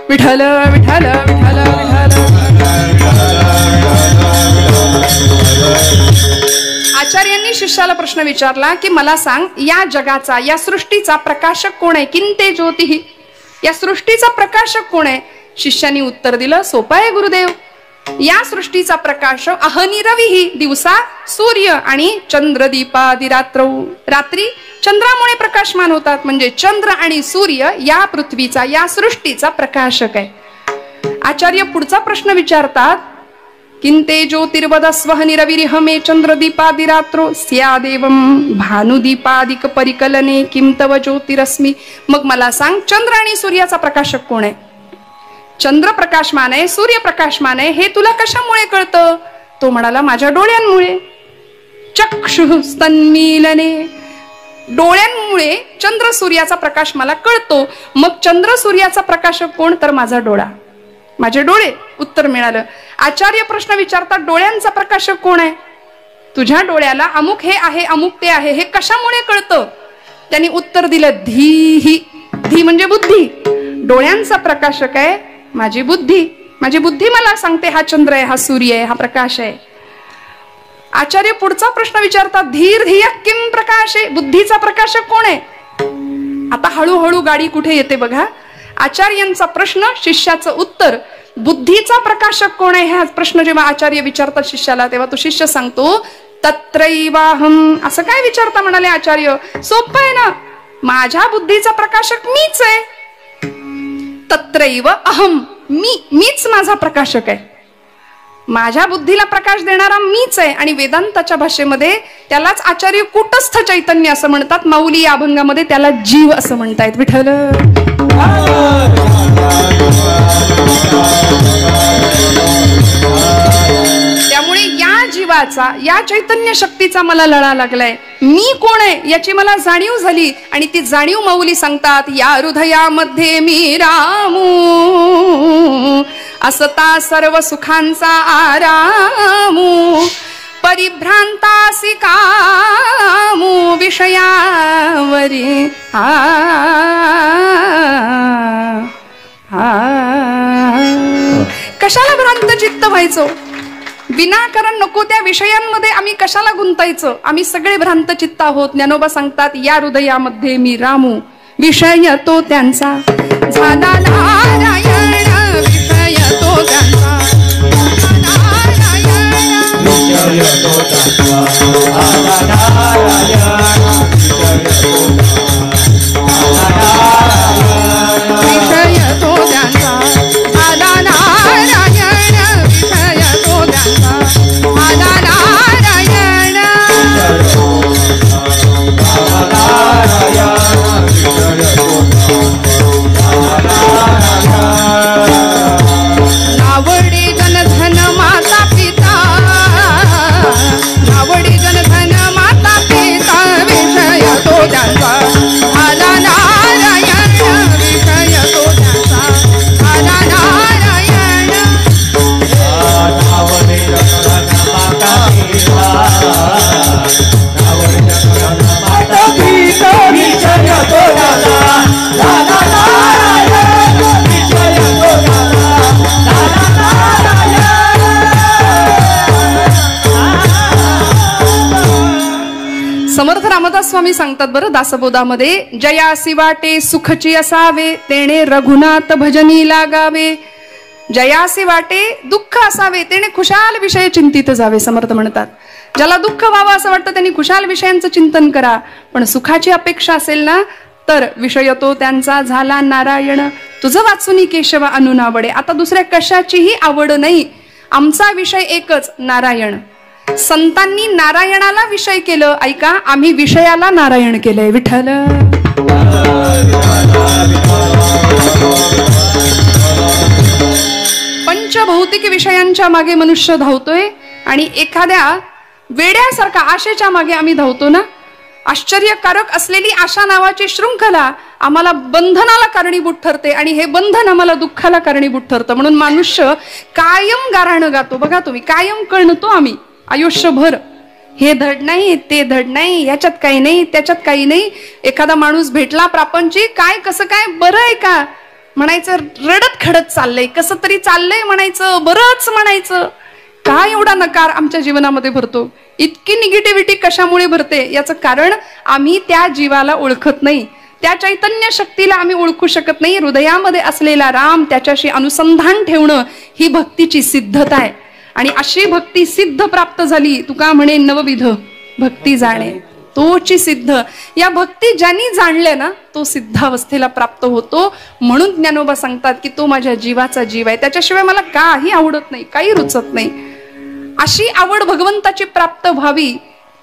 विठ्ठल विठ्ठल विठ्ठल विठ्ठल. आचार्यांनी शिष्याला प्रश्न विचारला की मला सांग, या जगाचा, या सृष्टीचा प्रकाशक कोण आहे? किंते ज्योतिः, या सृष्टीचा प्रकाशक कोण आहे? शिष्याने उत्तर दिलं, सोपं आहे गुरुदेव. या सृष्टीचा प्रकाश अहनी रविही, दिवसा सूर्य आणि चंद्रदीपादी रात्र, रात्री चंद्रामुळे प्रकाशमान होतात. म्हणजे चंद्र आणि सूर्य या पृथ्वीचा, या सृष्टीचा प्रकाशक आहे. आचार्य पुढचा प्रश्न विचारतात, किंते ज्योतिर्वद स्वहनी रविरिहमे चंद्रदीपादी रात्रो स्यादेवं भानुदीपादिक परिकलने किं तव ज्योतिरस्मी. मग मला सांग, चंद्र आणि सूर्याचा प्रकाशक कोण आहे? चंद्र प्रकाशमान आहे, सूर्य प्रकाशमान आहे, हे तुला कशामुळे कळतं? तो म्हणाला, माझ्या डोळ्यांमुळे. चक्षुस्तन्मीलने, डोळ्यांमुळे चंद्र सूर्याचा प्रकाश मला कळतो. मग चंद्र सूर्याचा प्रकाशक कोण? तर माझा डोळा, माझे डोळे. उत्तर मिळालं. आचार्य प्रश्न विचारतात, डोळ्यांचा प्रकाशक कोण आहे? तुझ्या डोळ्याला अमुक हे आहे, अमुक ते आहे, हे कशामुळे कळतं? त्यांनी उत्तर दिलं, धीही. धी म्हणजे बुद्धी. डोळ्यांचा प्रकाशक आहे माझी बुद्धी. माझी बुद्धी मला सांगते हा चंद्र आहे, हा सूर्य आहे, हा प्रकाश आहे. आचार्य पुढचा प्रश्न विचारतात, धीर धिया किम प्रकाशे. बुद्धीचा प्रकाशक कोण आहे? आता हळूहळू गाडी कुठे येते बघा. आचार्यांचा प्रश्न, शिष्याचं उत्तर. बुद्धीचा प्रकाशक कोण आहे हा प्रश्न जेव्हा आचार्य विचारतात शिष्याला, तेव्हा तो शिष्य सांगतो, तत्रैवाहम. असं काय विचारता म्हणाले आचार्य? सोपं आहे ना, माझ्या बुद्धीचा प्रकाशक मीच आहे. तत्रैव अहम, मीच माझा प्रकाशक आहे. माझ्या बुद्धीला प्रकाश देणारा मीच आहे. आणि वेदांताच्या भाषेमध्ये त्यालाच आचार्य कूटस्थ चैतन्य असं म्हणतात. माऊली या अभंगामध्ये त्याला जीव असं म्हणतायत. विठ्ठल. त्यामुळे या जीवाचा, या चैतन्य शक्तीचा मला लळा लागलाय. मी कोण आहे याची मला जाणीव झाली. आणि ती जाणीव माऊली सांगतात, या हृदयामध्ये मी रामू असता सर्व सुखांचा आरामू. परिभ्रांतासी कामू विषयावरी कशाला भ्रांत चित्त व्हायचो? विनाकारण नको त्या विषयांमध्ये आम्ही कशाला गुंतायचं? आम्ही सगळे भ्रांत चित्त आहोत. ज्ञानोबा सांगतात, या हृदयामध्ये मी रामू. विषय तो त्यांचा झाला नारायण. विषय तो त्यांचा नारायण. विषय तो त्यांचा नारायण. विषय तो त्यांचा झाला नारायण. विषय तो त्यांचा झाला नारायण. नावडी जनधन माता पिता, नावडी जनधन माता पिता. विषय तो त्यांचा झाला नारायण. विषय तो त्यांचा झाला नारायण. नावडी जनधन माता पिता, नावडी जनधन माता पिता. विषय तो त्यांचा झाला नारायण. विषय तो त्यांचा झाला नारायण. समर्थ रामदास स्वामी सांगतात बरं दासबोधामध्ये, जयासी वाटे सुखची असावे तेणे रघुनाथ भजनी लागावे. जयासी वाटे दुःख असावे तेणे खुशाल विषय चिंतित जावे. समर्थ म्हणतात, ज्याला दुःख व्हावं असं वाटतं त्यांनी खुशाल विषयांचं चिंतन करा. पण सुखाची अपेक्षा असेल ना, तर विषय तो त्यांचा झाला नारायण. तुझं वाचुनी केशव अनुनावडे. आता दुसऱ्या कशाचीही आवड नाही, आमचा विषय एकच, नारायण. संतांनी नारायणाला विषय केलं. ऐका, आम्ही विषयाला नारायण केलंय. विठ्ठल. पंचभौतिक विषयांच्या मागे मनुष्य धावतोय आणि एखाद्या वेड्यासारखा आशेच्या मागे आम्ही धावतो ना. आश्चर्यकारक असलेली आशा नावाची शृंखला आम्हाला बंधनाला कारणीभूत ठरते आणि हे बंधन आम्हाला दुःखाला कारणीभूत ठरतं. म्हणून मनुष्य कायम गाऱ्हाणं गातो. बघा तुम्ही, कायम कळणतो आम्ही आयुष्यभर. हे धड नाही, ते धड नाही, याच्यात काही नाही, त्याच्यात काही नाही. एखादा माणूस भेटला प्रापंचिक, काय कसं काय, बरं आहे का म्हणायचं, रडत खडत चाललंय, कसं तरी चाललंय म्हणायचं, बरंच म्हणायचं. का एवढा नकार आमच्या जीवनामध्ये भरतो? इतकी निगेटिव्हिटी कशामुळे भरते? याचं कारण आम्ही त्या जीवाला ओळखत नाही, त्या चैतन्य शक्तीला आम्ही ओळखू शकत नाही. हृदयामध्ये असलेला राम, त्याच्याशी अनुसंधान ठेवणं ही भक्तीची सिद्धता आहे. आणि अशी भक्ती सिद्ध प्राप्त झाली, तुका म्हणे नवविध भक्ती जाणे तोची सिद्ध. या भक्ती ज्यांनी जाणल्या ना, तो सिद्धावस्थेला प्राप्त होतो. म्हणून ज्ञानोबा सांगतात की तो माझ्या जीवाचा जीव आहे, त्याच्याशिवाय मला काही आवडत नाही, काही रुचत नाही. अशी आवड भगवंताची प्राप्त व्हावी.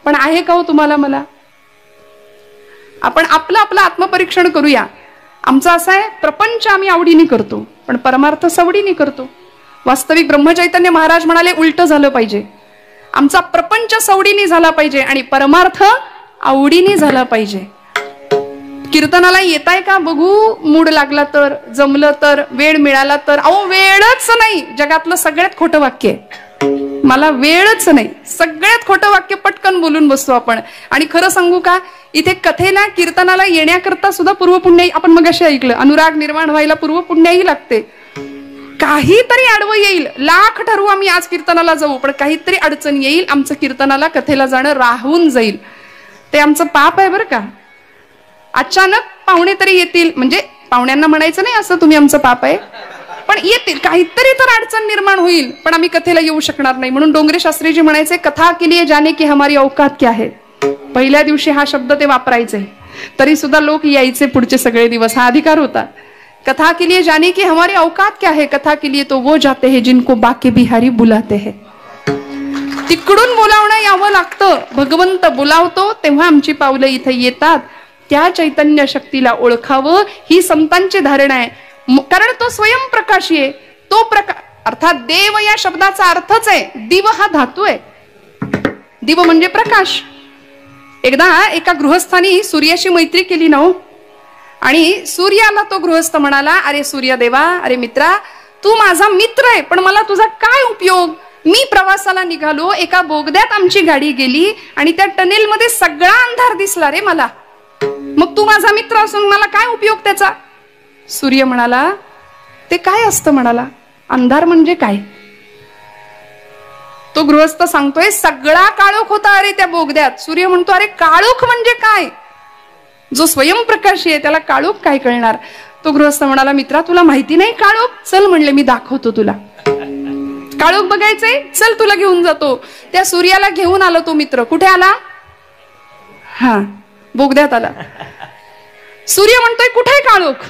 पण आहे का हो तुम्हाला मला? आपण आपलं आपलं आत्मपरीक्षण करूया. आमचं असं आहे, प्रपंच आम्ही आवडीने करतो पण परमार्थ सवडीने करतो. वास्तविक ब्रह्मचैतन्य महाराज म्हणाले उलट झालं पाहिजे. आमचा प्रपंच सवडीने झाला पाहिजे आणि परमार्थ आवडीने झाला पाहिजे. कीर्तनाला येताय का बघू, मूड लागला तर, जमलं तर, वेळ मिळाला तर. अहो वेळच नाही, जगातलं सगळ्यात खोटं वाक्य आहे. मला वेळच नाही, सगळ्यात खोटं वाक्य पटकन बोलून बसतो आपण. आणि खरं सांगू का, इथे कथेला कीर्तनाला येण्याकरता सुद्धा पूर्वपुण्याई, आपण मगाशी ऐकलं, अनुराग निर्माण व्हायला पूर्वपुण्याई लागते. काहीतरी आडवं येईल, लाख ठरवू आम्ही आज कीर्तनाला जाऊ, पण काहीतरी अडचण येईल, आमचं कीर्तनाला कथेला जाणं राहून जाईल. ते आमचं पाप आहे बरं का. अचानक पाहुणे तरी येतील, म्हणजे पाहुण्यांना म्हणायचं नाही असं तुम्ही आमचं पाप आहे, पण येतील, काहीतरी तर अडचण निर्माण होईल, पण आम्ही कथेला येऊ शकणार नाही. म्हणून डोंगरे शास्त्रीजी म्हणायचे, कथा के लिए जाने की हमारी औकात क्या है. पहिल्या दिवशी हा शब्द ते वापरायचे, तरी सुद्धा लोक यायचे पुढचे सगळे दिवस. हा अधिकार होता. कथा के लिए जाने की हमारी औकात क्या है, कथा के लिए तो वो जाते हैं जिनको बाके बिहारी बुलाते हैं. तिकडून बोलावणं यावं लागतं. भगवंत बोलावतो तेव्हा आमची पावलं इथे येतात. त्या चैतन्य शक्तीला ओळखावं ही संतांची धारणा आहे. कारण तो स्वयंप्रकाशी आहे. तो प्रकाश अर्थात देव या शब्दाचा अर्थच आहे, दिव हा धातू आहे. दिव म्हणजे प्रकाश. एकदा एका गृहस्थानी सूर्याशी मैत्री केली ना, आणि सूर्याला तो गृहस्थ म्हणाला, अरे सूर्यदेवा, अरे मित्रा, तू माझा मित्र आहे, पण मला तुझा काय उपयोग? मी प्रवासाला निघालो, एका बोगद्यात आमची गाडी गेली आणि त्या टनेलमध्ये सगळा अंधार दिसला रे मला. मग तू माझा मित्र असून मला काय उपयोग त्याचा? सूर्य म्हणाला, ते काय असतं म्हणाला, अंधार म्हणजे काय? तो गृहस्थ सांगतोय, सगळा काळोख होता अरे त्या बोगद्यात. सूर्य म्हणतो, अरे काळोख म्हणजे काय? जो स्वयंप्रकाशी आहे त्याला काळोख काय कळणार? तो गृहस्थ म्हणाला, मित्रा तुला माहिती नाही काळोख? चल म्हणले, मी दाखवतो तुला. काळोख बघायचंय, चल तुला घेऊन जातो. त्या सूर्याला घेऊन आला तो मित्र. कुठे आला? हा, बोगद्यात आला. सूर्य म्हणतोय, कुठे काळोख?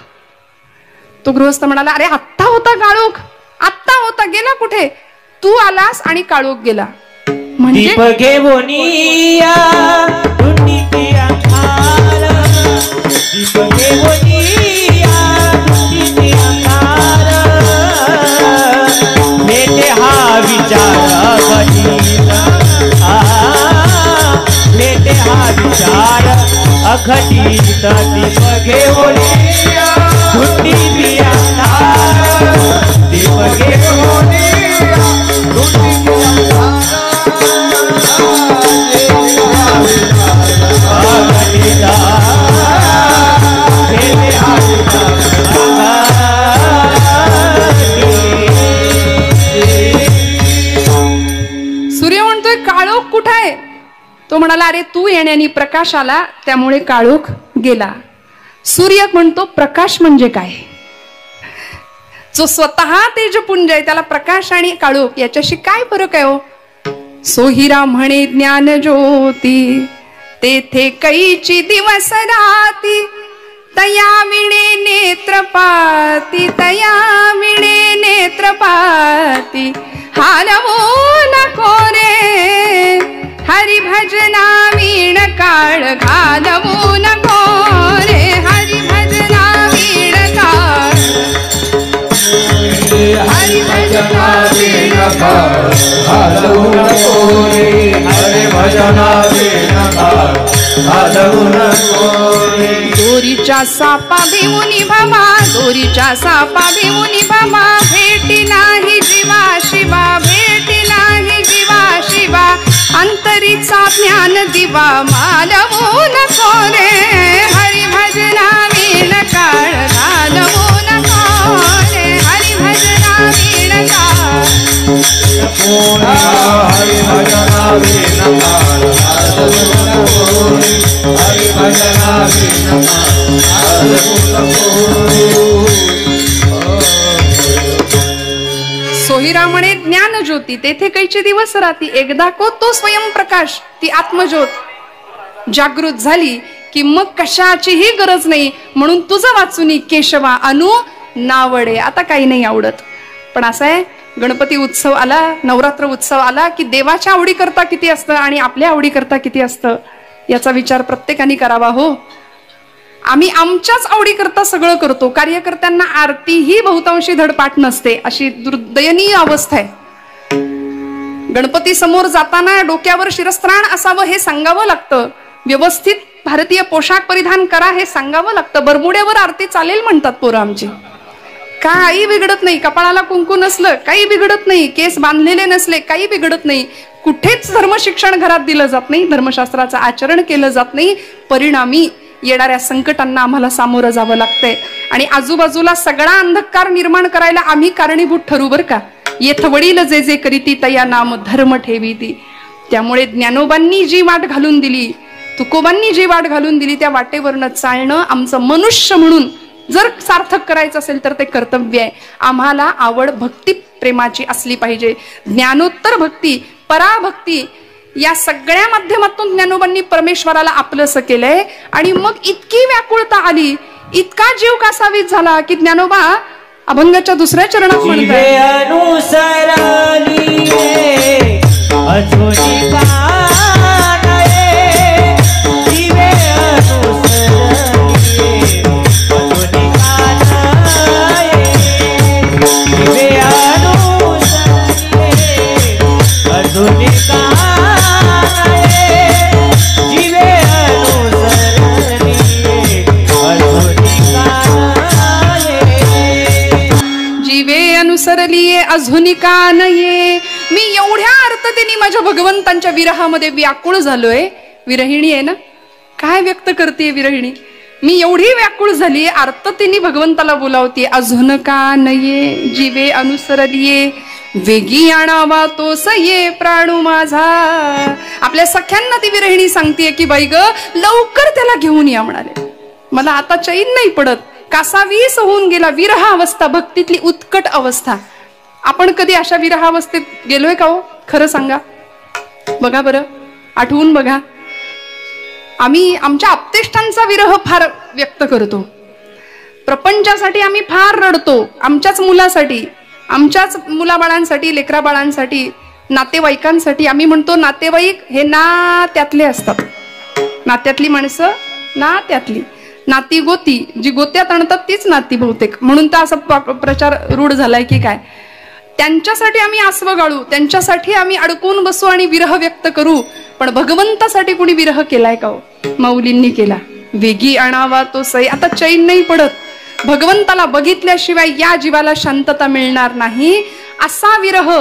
तो गृहस्थ म्हणाला, अरे आत्ता होता काळोख, आत्ता होता, गेला कुठे? तू आलास आणि काळोख गेला. म्हणजे हा विचार अघटित दीप घेऊन धुंडी बिया दीप घेऊन सूर्य म्हणतोय काळोख कुठे आहे? तो म्हणाला, अरे तू येण्याने प्रकाश आला, त्यामुळे काळोख गेला. सूर्य म्हणतो, प्रकाश म्हणजे काय? जो स्वतः तेजपुंज आहे त्याला प्रकाश आणि काळोख याच्याशी काय फरक आहे हो? सोहिरा म्हणे ज्ञान ज्योती, तेथे कैची दिवस राती, तया विणे नेत्रपाती, तया विणे नेत्रपाती, हालवो नको रे हरि भजना वीण काळ, घालवो नको रे हरि भजना वीण काळ, हरि भजना वीण काळ, घालवो नको दोरीच्या सापा भिवुनी भामा, दोरीच्या सापा भिवुनी भामा, भेटी नाही जीवा शिवा, भेटी नाही जीवा शिवा, अंतरीचा ज्ञान दिवा मालवू नको रे, हरी भजना वीण काळ घालवू नको रे, हरी भजना वीण काळ, हरी भजना वीण काळ घालवू नको रे, हरी भजना वीण काळ घालवू नको. सोहिरा म्हणे ज्ञान ज्योती तेथे कैचे दिवस राहती, एकदा को तो स्वयंप्रकाश ती आत्मज्योत जागृत झाली की मग कशाचीही गरज नाही. म्हणून तुझं वाचुनी केशवा अनु नावडे. आता काही नाही आवडत, पण असं आहे गणपती उत्सव आला, नवरात्र उत्सव आला की देवाच्या आवडी करता किती असतं आणि आपल्या आवडी करता किती असतं याचा विचार प्रत्येकाने करावा. हो, आम्ही आमच्याच आवडी करता सगळं करतो, कार्यकर्त्यांना आरती ही बहुतांशी धडपाठ नसते, अशी दुर्दयनीय अवस्था आहे. गणपती समोर जाताना डोक्यावर शिरस्त्राण असावं हे सांगावं लागतं, व्यवस्थित भारतीय पोशाख परिधान करा हे सांगावं लागतं. बरमुड्यावर आरती चालेल म्हणतात पोरं आमची, काही बिघडत नाही. कपाळाला कुंकू नसलं काही बिघडत नाही, केस बांधलेले नसले काही बिघडत नाही. कुठेच धर्मशिक्षण घरात दिलं जात नाही, धर्मशास्त्राचं आचरण केलं जात नाही. परिणामी येणाऱ्या संकटांना आम्हाला सामोरं जावं लागतंय आणि आजूबाजूला सगळा अंधकार निर्माण करायला आम्ही कारणीभूत ठरू बर का. येथ वडील जे जे करीती तया नाम धर्म ठेवीती. त्यामुळे ज्ञानोबांनी जी वाट घालून दिली, तुकोबांनी जी वाट घालून दिली त्या वाटेवरनं चालणं आमचं मनुष्य म्हणून जर सार्थक करायचं असेल तर ते कर्तव्य आहे. आम्हाला आवड भक्ती प्रेमाची असली पाहिजे. ज्ञानोत्तर भक्ती, पराभक्ती या सगळ्या माध्यमातून ज्ञानोबांनी परमेश्वराला आपलंसं केलंय आणि मग इतकी व्याकुळता आली, इतका जीव कासावीस झाला की ज्ञानोबा अभंगाच्या दुसऱ्या चरणात म्हणतात, सरलिये अजूनिका नये. मी एवढ्या अर्थतेने माझ्या भगवंतांच्या विरहामध्ये व्याकुळ झालोय. विरहिणी आहे ना, काय व्यक्त करते विरहिणी. मी एवढी व्याकुळ झाली, अर्थतेने भगवंताला बोलावते. अजूनका नये जीवे अनुसरलिये, वेगी आणावा तो सये प्राणू माझा. आपल्या सख्यांना ती विरहिणी सांगतेय की बाई ग लवकर त्याला घेऊन या म्हणाले, मला आता चैन नाही पडत. कासावीस होऊन गेला. विरहावस्था भक्तीतली उत्कट अवस्था. आपण कधी अशा विरहावस्थेत गेलोय का हो? खरं सांगा बघा बरं, आठवून बघा. आम्ही आमच्या आप्तेष्टांचा विरह फार व्यक्त करतो, प्रपंचासाठी आम्ही फार रडतो, आमच्याच मुलासाठी, आमच्याच मुलाबाळांसाठी, लेकरा बाळांसाठी, नातेवाईकांसाठी. आम्ही म्हणतो नातेवाईक हे नात्यातले असतात, नात्यातली माणसं नात्यातली, नाती गोती जी गोत्यात आणतात तीच नाती बहुतेक. म्हणून तर असा प्रचार रूढ झालाय की काय. त्यांच्यासाठी आम्ही आसव गाळू, त्यांच्यासाठी आम्ही अडकून बसू आणि विरह व्यक्त करू. पण भगवंतासाठी कुणी विरह केलाय का हो? माऊलींनी केला. वेगी आणावा तो सई. आता चैन नाही पडत, भगवंताला बघितल्याशिवाय या जीवाला शांतता मिळणार नाही. असा विरह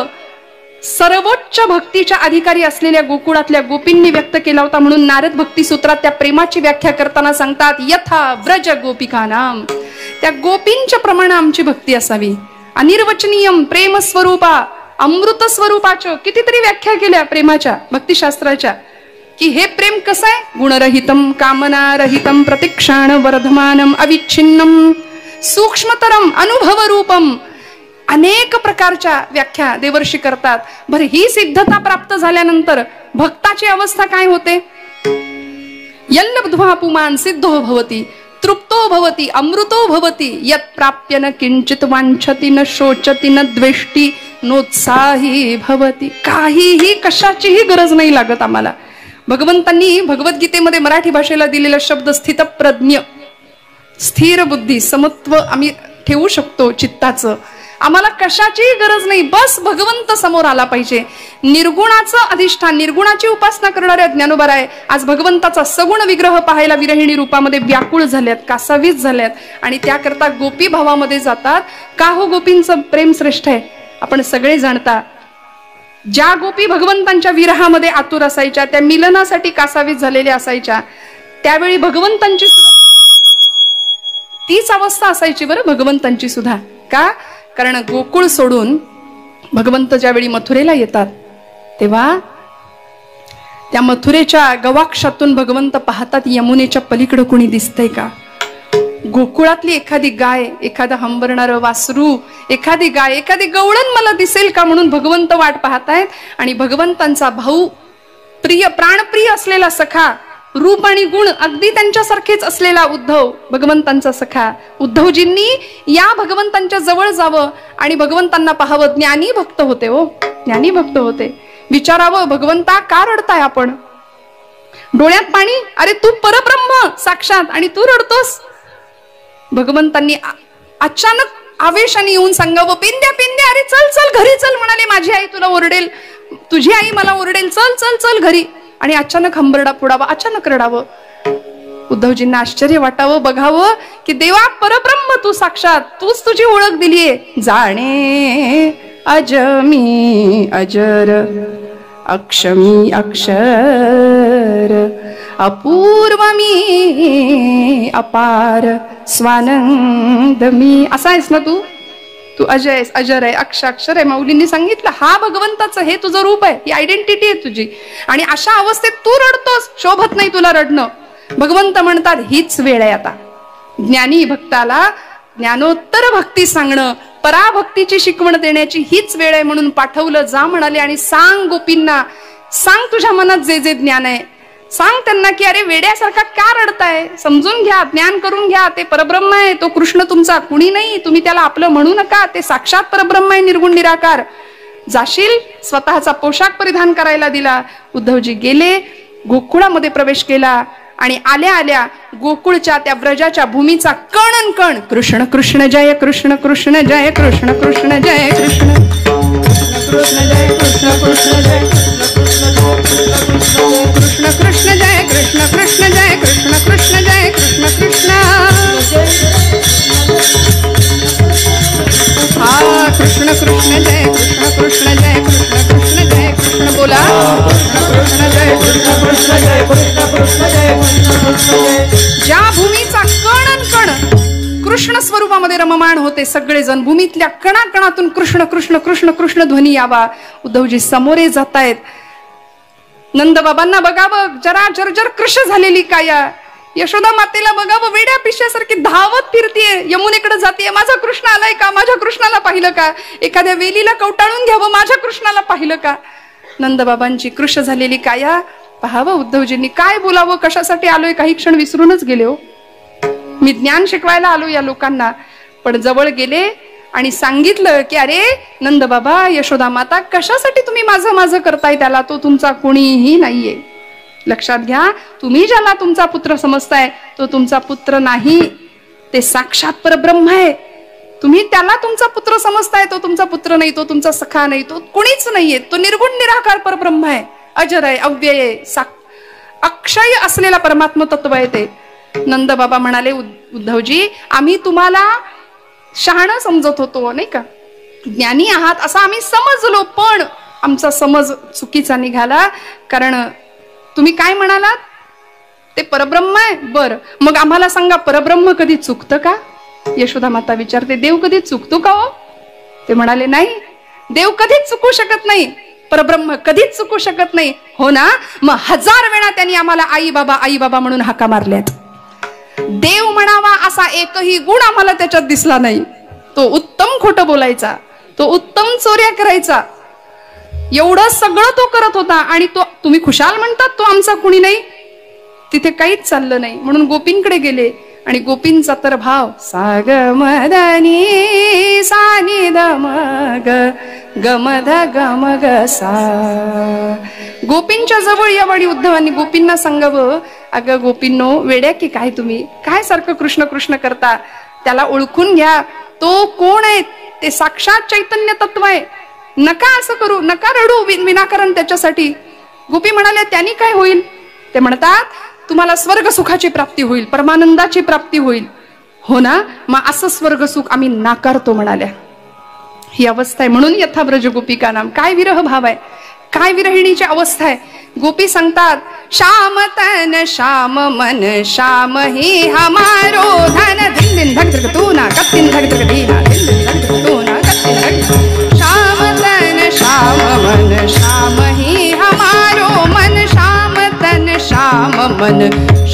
सर्वोच्च भक्तीच्या अधिकारी असलेल्या गोकुळातल्या गोपींनी व्यक्त केला होता. म्हणून नारद भक्ती सूत्रात त्या प्रेमाची व्याख्या करताना सांगतात, यथा व्रज गोपिकानाम. त्या गोपींच्या प्रमाणे आमची भक्ती असावी. अनिर्वचनीयम प्रेम स्वरूपा, अमृत स्वरूपाच्या कितीतरी व्याख्या केल्या प्रेमाच्या भक्तिशास्त्राच्या, की हे प्रेम कसं आहे. गुणरहितम कामनारहितम प्रतिक्षाण वर्धमानम अविच्छिन्नम सूक्ष्मतरम अनुभव रूपम. अनेक प्रकारच्या व्याख्या देवर्षी करतात. बरं, ही सिद्धता प्राप्त झाल्यानंतर भक्ताची अवस्था काय होते. यल्लब्ध्वा पुमान सिद्धो भवति, तृप्तो भवति, अमृतो भवति. यत् प्राप्य न किंचित वांछति, न शोचति, न द्वेष्टि, नोत्साही भवति. काहीही कशाचीही गरज नाही लागत आम्हाला. भगवंतांनी भगवद्गीतेमध्ये मराठी भाषेला दिलेला शब्द स्थितप्रज्ञ, स्थिर बुद्धी, समत्व आम्ही ठेवू शकतो चित्ताचं. आम्हाला कशाचीही गरज नाही, बस भगवंत समोर आला पाहिजे. निर्गुणाचं अधिष्ठान, निर्गुणाची उपासना करणाऱ्या ज्ञानोबाराय आज भगवंताचा सगुण विग्रह पाहायला विरहिणी रूपामध्ये व्याकुळ झाल्यात, कासावीस झाल्यात आणि त्याकरता गोपी भावामध्ये जातात. का हो गोपींचं प्रेम श्रेष्ठ आहे आपण सगळे जाणता. ज्या गोपी भगवंतांच्या विरहामध्ये आतुर असायच्या, त्या मिलनासाठी कासावीस झालेल्या असायच्या, त्यावेळी भगवंतांची तीच अवस्था असायची बरं भगवंतांची सुद्धा. का? कारण गोकुळ सोडून भगवंत ज्यावेळी मथुरेला येतात तेव्हा त्या मथुरेच्या गवाक्षातून भगवंत पाहतात यमुनेच्या पलीकडे कोणी दिसतंय का. गोकुळातली एखादी गाय, एखादं हंबरणारं वासरू, एखादी गाय, एखादी गवळण मला दिसेल का म्हणून भगवंत वाट पाहतायत. आणि भगवंतांचा भाऊ, प्रिय प्राणप्रिय असलेला सखा, रूप आणि गुण अगदी त्यांच्यासारखेच असलेला उद्धव, भगवंतांचा सखा, उद्धवजींनी या भगवंतांच्या जवळ जावं आणि भगवंतांना पाहावं. ज्ञानी भक्त होते हो, ज्ञानी भक्त होते. विचारावं, भगवंता का रडताय आपण? डोळ्यात पाणी, अरे तू परब्रह्म साक्षात आणि तू रडतोस. भगवंतांनी अचानक आवेशाने येऊन सांगावं, पिंद्या पिंद्या, अरे चल चल घरी चल. म्हणाले माझी आई तुला ओरडेल, तुझी आई मला ओरडेल, चल चल चल घरी. आणि अचानक हंबरडा फोडावा, अचानक रडावं. उद्धवजींना आश्चर्य वाटावं, बघावं की देवा परब्रह्म तू साक्षात, तूच तुझी ओळख दिलीये. जाणे अजमी अजर, अक्षमी अक्षर, अपूर्व मी अपार, स्वानंद मी. असा आहेस ना तू, तू अजय आहेस, अजर आहे, अक्षर आहे. माऊलींनी सांगितलं हा भगवंताचं हे तुझं रूप आहे, ही आयडेंटिटी आहे तुझी. आणि अशा अवस्थेत तू रडतोस, शोभत नाही तुला रडणं. भगवंत म्हणतात हीच वेळ आहे आता. ज्ञानी भक्ताला ज्ञानोत्तर भक्ती सांगणं, पराभक्तीची शिकवण देण्याची हीच वेळ आहे म्हणून पाठवलं. जा म्हणाले आणि सांग गोपींना, सांग तुझ्या मनात जे जे ज्ञान आहे, सांग त्यांना की अरे वेड्यासारखा का रडताय, समजून घ्या, ज्ञान करून घ्या. ते परब्रह्म आहे, तो कृष्ण तुमचा कुणी नाही, तुम्ही त्याला आपलं म्हणू नका. ते साक्षात परब्रह्म आहे, निर्गुण निराकार. जाशील, स्वतःचा पोशाख परिधान करायला दिला. उद्धवजी गेले, गोकुळामध्ये प्रवेश केला आणि आल्या आल्या गोकुळच्या त्या व्रजाच्या भूमीचा कण कण कृष्ण कृष्ण जय कृष्ण कृष्ण जय कृष्ण कृष्ण जय कृष्ण कृष्ण जय कृष्ण कृष्ण जय कृष्ण कृष्ण जय कृष्ण कृष्ण जय कृष्ण कृष्ण जय कृष्ण कृष्ण. हा कृष्ण कृष्ण जय कृष्ण कृष्ण जय कृष्ण कृष्ण जय कृष्ण. बोला कृष्ण जय कृष्ण कृष्ण जय कृष्ण कृष्ण जय कृष्ण कृष्ण जय. ज्या भूमीचा कण कण कृष्ण स्वरूपामध्ये रममाण होते सगळेजण, भूमीतल्या कणाकणातून कृष्ण कृष्ण कृष्ण कृष्ण ध्वनी यावा. उद्धवजी समोरे जातायत. नंदबाबांना बघावं, जरा जर्जर कृश झालेली काया. यशोदा मातेला बघावं, वेड्या पिश्यासारखी धावत फिरतीये, यमुनेकडे जातीये. माझा कृष्ण आलाय का, माझ्या कृष्णाला पाहिलं का? एखाद्या वेलीला कवटाळून घ्यावं, माझ्या कृष्णाला पाहिलं का? नंदबाबांची कृश झालेली काया पाहावं उद्धवजींनी. काय बोलावं, कशासाठी आलोय काही क्षण विसरूनच गेले हो. मी ज्ञान शिकवायला आलो या लोकांना. पण जवळ गेले आणि सांगितलं की अरे नंदबाबा, यशोदा माता, कशासाठी तुम्ही माझं माझं करताय त्याला, तो तुमचा कोणीही नाहीये. लक्षात घ्या, तुम्ही ज्याला तुमचा पुत्र समजताय तो तुमचा पुत्र नाही, ते साक्षात परब्रह्म आहे. तुम्ही त्याला तुमचा पुत्र समजताय, तो तुमचा पुत्र नाही, तो तुमचा सखा नाही, तो कोणीच नाहीये. तो निर्गुण निराकार परब्रह्म आहे, अजर आहे, अव्यय आहे, अक्षय असलेला परमात्म तत्व आहे ते. नंदबाबा म्हणाले, उद्धवजी आम्ही तुम्हाला शहाणं समजत होतो नाही का, ज्ञानी आहात असं आम्ही समजलो, पण आमचा समज चुकीचा निघाला. कारण तुम्ही काय म्हणालात, ते परब्रह्म आहे. बर, मग आम्हाला सांगा, परब्रह्म कधी चुकतं का? यशोदा माता विचारते, देव कधी चुकतो का हो? ते म्हणाले, नाही, देव कधीच चुकू शकत नाही, परब्रह्म कधीच चुकू शकत नाही. हो ना, मग 1000 वेळा त्यांनी आम्हाला आई बाबा म्हणून हाका मारल्यात. देव म्हणावा असा एकही गुण आम्हाला त्याच्यात दिसला नाही. तो उत्तम खोटं बोलायचा, तो उत्तम चोऱ्या करायचा, एवढं सगळं तो करत होता. आणि तो तुम्ही खुशाल म्हणतात तो आमचा कुणी नाही, तिथे काहीच चाललं नाही. म्हणून गोपींकडे गेले आणि गोपींचा तर भाव साग मदनी सानी दमग गमध गमग सा. गोपींच्या जवळ यावळी उद्धवांनी गोपींना सांगावं, अगं गोपींनो, वेड्या की काय तुम्ही, काय सारखं कृष्ण कृष्ण करता, त्याला ओळखून घ्या. तो कोण आहे? ते साक्षात चैतन्य तत्व आहे. नका असं करू, नका रडू विनाकारण त्याच्यासाठी. गोपी म्हणाल्या त्यांनी काय होईल? ते म्हणतात तुम्हाला स्वर्ग सुखाची प्राप्ती होईल, परमानंदाची प्राप्ती होईल. हो ना, मग असं स्वर्ग सुख आम्ही नाकारतो म्हणाल्या. ही अवस्था आहे. म्हणून यथाब्रज गोपिका नाम. काय विरह भाव आहे, काय विरहिणीची अवस्था आहे. गोपी सांगतात श्याम तन श्याम मन श्याम ही हमारो धन. दिन दिन धक धक तू ना कत्तिन धक धक दीना दिन दिन धक धक तू ना कत्तिन धक. श्याम तन श्याम मन श्याम ही हमारो मन श्याम तन श्याम मन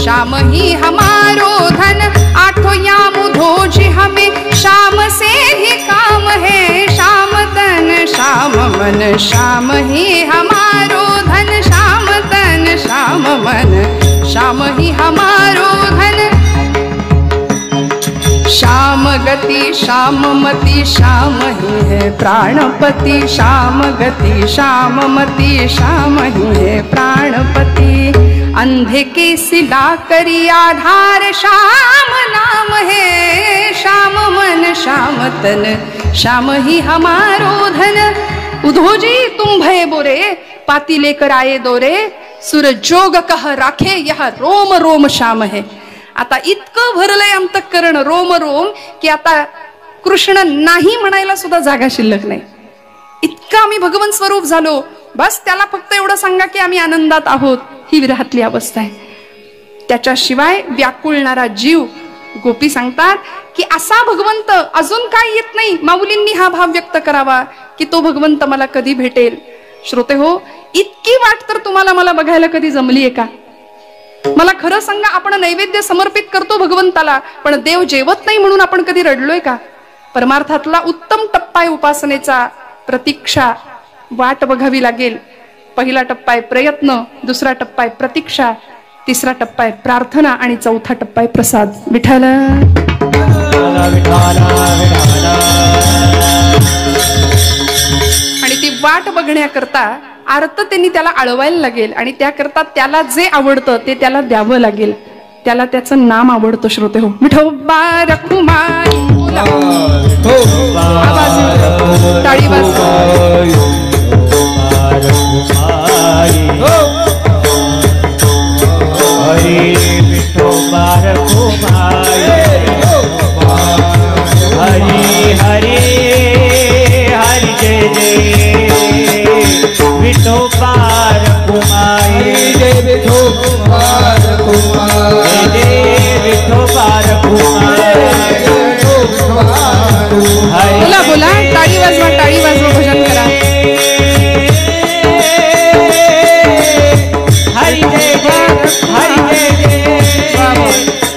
श्याम ही हमारो धन. आठों याम धोजी हमें श्याम से ही काम है. श्याम तन श्याम मन श्याम ही हमारो धन. श्याम तन श्याम मन श्याम ही हमारो धन. श्याम गति श्याम मति श्याम ही है प्राणपति. श्याम गति श्याम मति श्याम ही है प्राणपति. अंधे के सिला करी आधार श्याम नाम है. श्याम मन श्याम तन श्याम ही हमारो धन. उधोजी तुम भय बोरे पाती लेकर आए दोरे. सुर जोग कह राखे यह रोम रोम श्याम है. आता इतकं भरलंय अंतःकरण रोम रोम की आता कृष्ण नाही म्हणायला सुद्धा जागा शिल्लक नाही. इतकं आम्ही भगवंत स्वरूप झालो. बस त्याला फक्त एवढं सांगा की आम्ही आनंदात आहोत. ही विरहातली अवस्था आहे. त्याच्याशिवाय व्याकुळणारा जीव. गोपी सांगतात की असा भगवंत अजून काय येत नाही. माऊलींनी हा भाव व्यक्त करावा की तो भगवंत मला कधी भेटेल. श्रोते हो, इतकी वाट तर तुम्हाला मला बघायला कधी जमलीये का? मला खरं सांगा, आपण नैवेद्य समर्पित करतो भगवंताला, पण देव जेवत नाही म्हणून आपण कधी रडलोय का? परमार्थातला उत्तम टप्पा आहे उपासनेचा प्रतीक्षा. वाट बघावी लागेल. पहिला टप्पा आहे प्रयत्न, दुसरा टप्पा आहे प्रतीक्षा, तिसरा टप्पा आहे प्रार्थना आणि चौथा टप्पा आहे प्रसाद. विठ्ठल आणि ती वाट बघण्याकरता आर्ततेने त्याला अळवायला लागेल आणि त्याकरता त्याला जे आवडतं ते त्याला द्यावं लागेल. त्याला त्याचं नाम आवडतं. श्रोते हो, विठोबा रखुमाई. टाळी वाजवा. हरी विठोबा रखुमाई. हरी हरी हरी जय जय विठोबा रखुमाई. जय विठोबा रखुमाई. जय विठोबा रखुमाई. बोला बोला, टाळी वाजवा, टाळी वाजवा, भजन करा. हरी जय जय हरी जय जय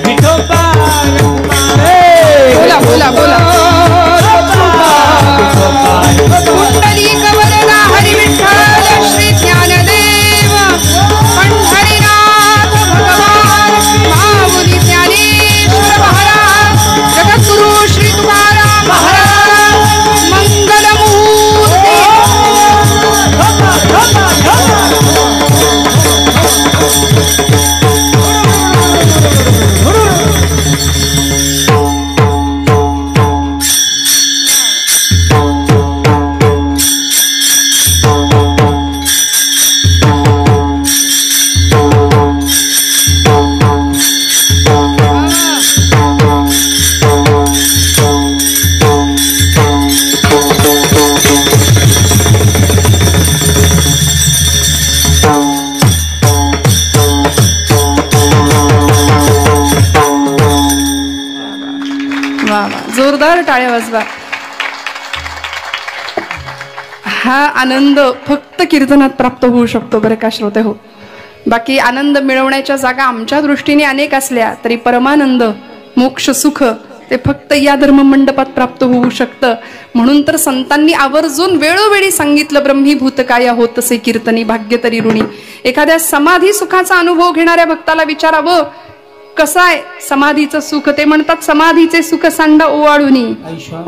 विठोबा रखुमाई. बोला बोला बोला. कुंडली कवरदा हरी विठ्ठल श्री ज्ञानदेव पंढरीनाथ भगवान माऊली ज्ञानेश्वर महाराज जगद्गुरु श्री तुकाराम महाराज मंगलमूर्ती. जोरदार टाळ्या वाजवा. हा आनंद फक्त कीर्तनात प्राप्त होऊ शकतो बरं का श्रोते हो. बाकी आनंद मिळवण्याच्या जागा आमच्या दृष्टीने अनेक असल्या तरी परमानंद मोक्ष सुख ते फक्त या धर्म मंडपात प्राप्त होऊ शकतं. म्हणून तर संतांनी आवर्जून वेळोवेळी सांगितलं ब्रह्मीभूत काया होतसे कीर्तनी भाग्य तरी ऋणी. एखाद्या समाधी सुखाचा अनुभव घेणाऱ्या भक्ताला विचारावं कसं आहे समाधीचं सुख. ते म्हणतात समाधीचे सुख सांडा ओवाळुनी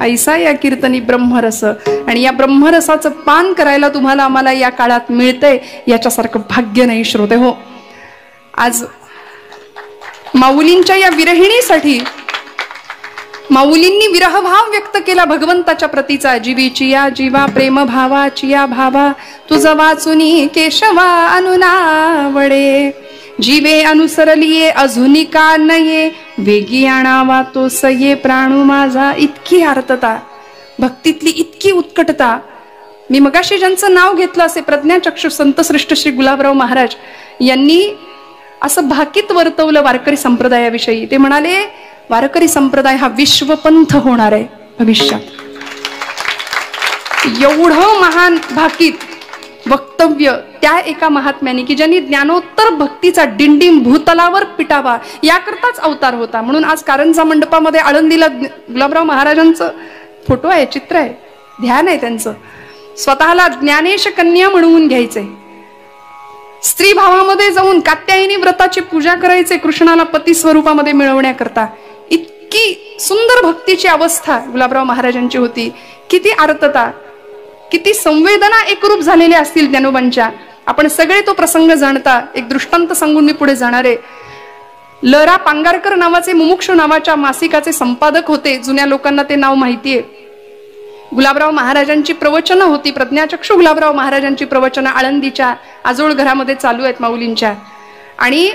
ऐसा या कीर्तनी ब्रह्मरस. आणि या ब्रह्मरसाचं पान करायला तुम्हाला आम्हाला या काळात मिळतंय याच्यासारखं भाग्य नाही श्रोते हो. आज माऊलींच्या या विरहिणीसाठी माऊलींनी विरहभाव व्यक्त केला भगवंताच्या प्रतीचा. जीवीची या जीवा प्रेम भावाची या भावा तुझ वाचुनी केशवा अनुनावडे. जीवे अनुसरलिये अजूनी का नये वेगी आणावा तो सये प्राणू माझा. इतकी आर्तता भक्तीतली, इतकी उत्कटता. मी मगाशी ज्यांचं नाव घेतलं असे प्रज्ञाचक्षु संतश्रेष्ठ श्री गुलाबराव महाराज यांनी असं भाकीत वर्तवलं वारकरी संप्रदायाविषयी. ते म्हणाले वारकरी संप्रदाय हा विश्वपंथ होणार आहे भविष्यात. एवढं महान भाकीत वक्तव्य त्या एका महात्म्याने की ज्यांनी ज्ञानोत्तर भक्तीचा डिंडीम भूतलावर पिटावा याकरताच अवतार होता. म्हणून आज कारंजा मंडपामध्ये आळंदीला गुलाबराव महाराजांचं फोटो आहे, चित्र आहे, ध्यान आहे त्यांचं. स्वतःला ज्ञानेश कन्या म्हणून घ्यायचंय. स्त्री भावामध्ये जाऊन कात्यायनी व्रताची पूजा करायचे कृष्णाला पती स्वरूपामध्ये मिळवण्याकरता. इतकी सुंदर भक्तीची अवस्था गुलाबराव महाराजांची होती. किती आर्तता, किती संवेदना एकरूप झालेल्या असतील ज्ञानोबांच्या. आपण सगळे तो प्रसंग जाणता. एक दृष्टांत सांगून मी पुढे जाणार आहे. लरा पांगारकर नावाचे मुमुक्षु नावाच्या मासिकाचे संपादक होते. जुन्या लोकांना ते नाव माहितीये. गुलाबराव महाराजांची प्रवचनं होती. प्रज्ञाचक्षु गुलाबराव महाराजांची प्रवचनं आळंदीच्या आजोळ घरामध्ये चालू आहेत माऊलींच्या. आणि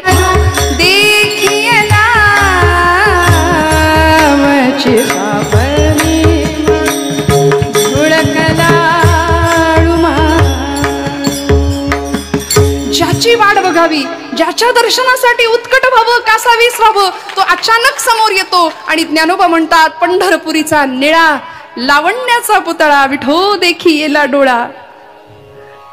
ज्याची वाट बघावी, ज्याच्या दर्शनासाठी उत्कट व्हावं, कासावीस व्हावं, तो अचानक समोर येतो. आणि ज्ञानोबा म्हणतात पंढरपुरीचा निळा लावण्याचा पुतळा विठो देखी येला डोळा.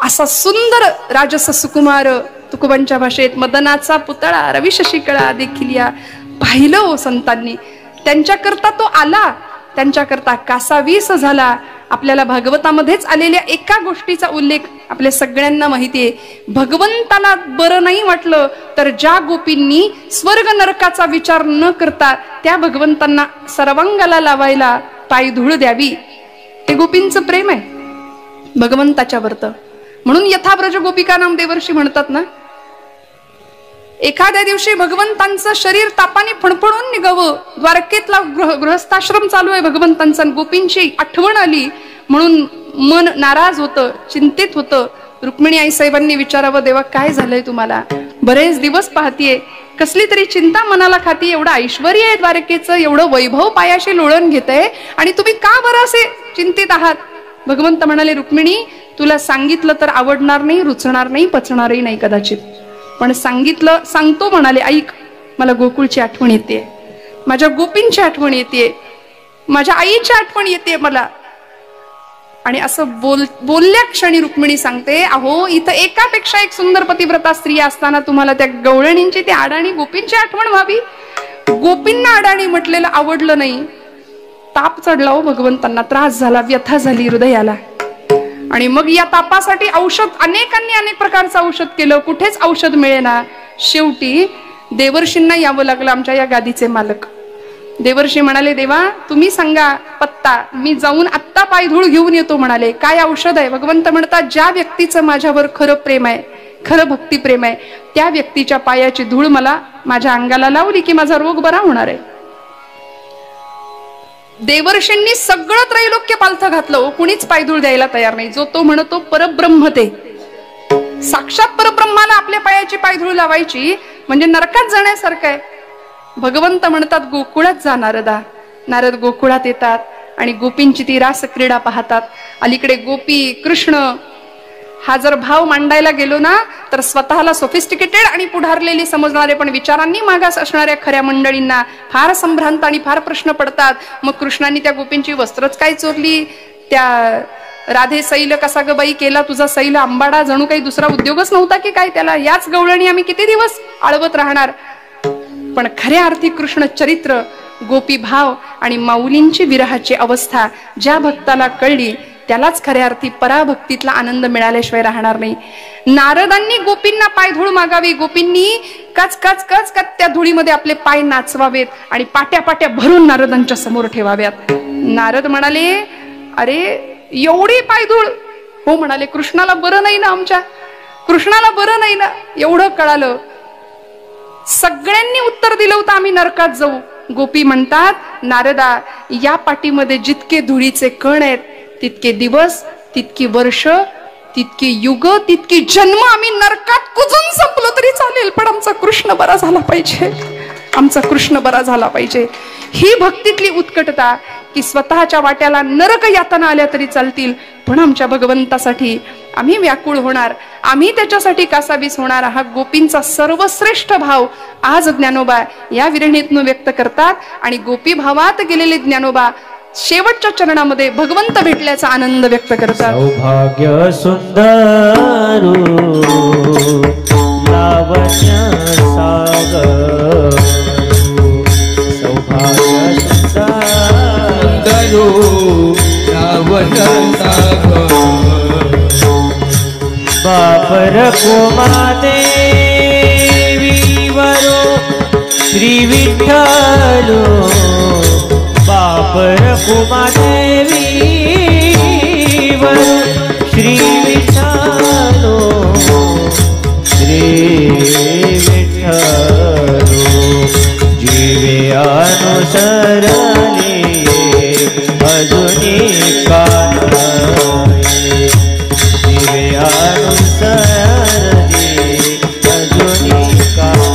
असा सुंदर राजस सुकुमार तुकोबांच्या भाषेत मदनाचा पुतळा रविशशिकळा देखील या पाहिलं हो संतांनी. त्यांच्याकरता तो आला, त्यांच्याकरता कासावीस झाला. आपल्याला भागवतामध्येच आलेल्या एका गोष्टीचा उल्लेख आपल्या सगळ्यांना माहितीये. भगवंताला बरं नाही वाटलं तर ज्या गोपींनी स्वर्ग नरकाचा विचार न करता त्या भगवंतांना सर्वांगाला लावायला पाय धूळ द्यावी, हे गोपींचं प्रेम आहे भगवंताच्या वरत. म्हणून यथाब्रज गोपिका नाम देवर्षी म्हणतात ना, एखाद्या दिवशी भगवंतांचं शरीर तापाने फणफणून निघावं. द्वारकेतला गृहस्थाश्रम चालू आहे भगवंतांचा. गोपींची आठवण आली म्हणून मन नाराज होतं, चिंतित होतं. रुक्मिणी आई साहेबांनी विचारावं, देवा काय झालंय तुम्हाला? बरेच दिवस पाहतीये, कसली तरी चिंता मनाला खाती. एवढं ऐश्वर्य आहे द्वारकेचं, एवढं वैभव पायाशी लोळण घेतंय आणि तुम्ही का बरं असे चिंतित आहात? भगवंत म्हणाले, रुक्मिणी तुला सांगितलं तर आवडणार नाही, रुचणार नाही, पचणारही नाही कदाचित, पण सांगितलं सांगतो. म्हणाले, ऐक, मला गोकुळची आठवण येते, माझ्या गोपींची आठवण येते, माझ्या आईची आठवण येते मला. आणि असं बोलल्या क्षणी रुक्मिणी सांगते, अहो इथं एकापेक्षा एक सुंदर पतिव्रता स्त्री असताना तुम्हाला त्या गवळणींची, त्या अडाणी गोपींची आठवण व्हावी? गोपींना अडाणी म्हटलेलं आवडलं नाही. ताप चढला हो भगवंतांना, त्रास झाला, व्यथा झाली हृदयाला. आणि मग या तापासाठी औषध, अनेकांनी अनेक प्रकारचं औषध केलं, कुठेच औषध मिळेना. शेवटी देवर्षींना यावं लागलं, आमच्या या गादीचे मालक. देवर्षी म्हणाले, देवा तुम्ही सांगा पत्ता, मी जाऊन आत्ता पायधूळ घेऊन येतो. म्हणाले, काय औषध आहे? भगवंत म्हणतात, ज्या व्यक्तीचं माझ्यावर खरं प्रेम आहे, खरं भक्ती प्रेम आहे, त्या व्यक्तीच्या पायाची धूळ मला माझ्या अंगाला लावली की माझा रोग बरा होणार आहे. देवर्षींनी सगळं त्रैलोक्य पालथं घातलं, कुणीच पायधूळ द्यायला तयार नाही. जो तो म्हणतो परब्रह्म, ते साक्षात परब्रह्माला आपल्या पायाची पायधूळ लावायची म्हणजे नरकात जाण्यासारखं आहे. भगवंत म्हणतात, गोकुळात जा नारदा. नारद गोकुळात येतात आणि गोपींची ती रास क्रीडा पाहतात. अलीकडे गोपी कृष्ण हा जर भाव मांडायला गेलो ना तर स्वतःला सोफिस्टिकेटेड आणि पुढारलेली समजणारे पण विचारांनी मागास असणाऱ्या खऱ्या मंडळींना फार संभ्रांत आणि फार प्रश्न पडतात. मग कृष्णांनी त्या गोपींची वस्त्रच काय चोरली? त्या राधे सैल कसा ग बाई केला तुझा सैल आंबाडा? जणू काही दुसरा उद्योगच नव्हता की काय त्याला? याच गवळणी आम्ही किती दिवस आळवत राहणार? पण खऱ्या अर्थी कृष्ण चरित्र, गोपी भाव आणि माऊलींची विरहाची अवस्था ज्या भक्ताला कळली त्यालाच खऱ्या अर्थी पराभक्तीतला आनंद मिळाल्याशिवाय राहणार नाही. नारदांनी गोपींना पायधूळ मागावी, गोपींनी कच कच कच कच त्या धुळीमध्ये आपले पाय नाचवावेत आणि पाट्या पाट्या भरून नारदांच्या समोर ठेवाव्यात. नारद म्हणाले, अरे एवढी पायधूळ? हो म्हणाले, कृष्णाला बरं नाही ना, आमच्या कृष्णाला बरं नाही ना. एवढं कळालं. सगळ्यांनी उत्तर दिलं होतं, आम्ही नरकात जाऊ. गोपी म्हणतात, नारदा, या पाठीमध्ये जितके धुळीचे कण आहेत तितके दिवस, तितकी वर्ष, तितकी युग, तितकी जन्म आम्ही नरकात कुजून संपलो तरी चालेल, पण आमचा कृष्ण बरा झाला पाहिजे, आमचा कृष्ण बरा झाला पाहिजे. ही भक्तीतली उत्कटता की स्वतःच्या वाट्याला नरक यातना आल्या तरी चालतील, पण आमच्या भगवंतासाठी आम्ही व्याकुळ होणार, आम्ही त्याच्यासाठी कासावीस होणार. हा गोपींचा सर्वश्रेष्ठ भाव आज ज्ञानोबा या विरणीतून व्यक्त करतात. आणि गोपी भावात गेलेले ज्ञानोबा शेवटच्या चरणामध्ये भगवंत भेटल्याचा आनंद व्यक्त करतात. सौभाग्य सुंदर लावण्य सागर, सौभाग्य सुंदर लावण्य सागर, बापर कुमादेवी वरो श्री विठ्ठल, बापर कुमादेवी वरो श्री विठ्ठल, श्री विठ्ठल जीवे अनुसरणे अजुनी काय, जीवे अनुसरणे अजुनी काय.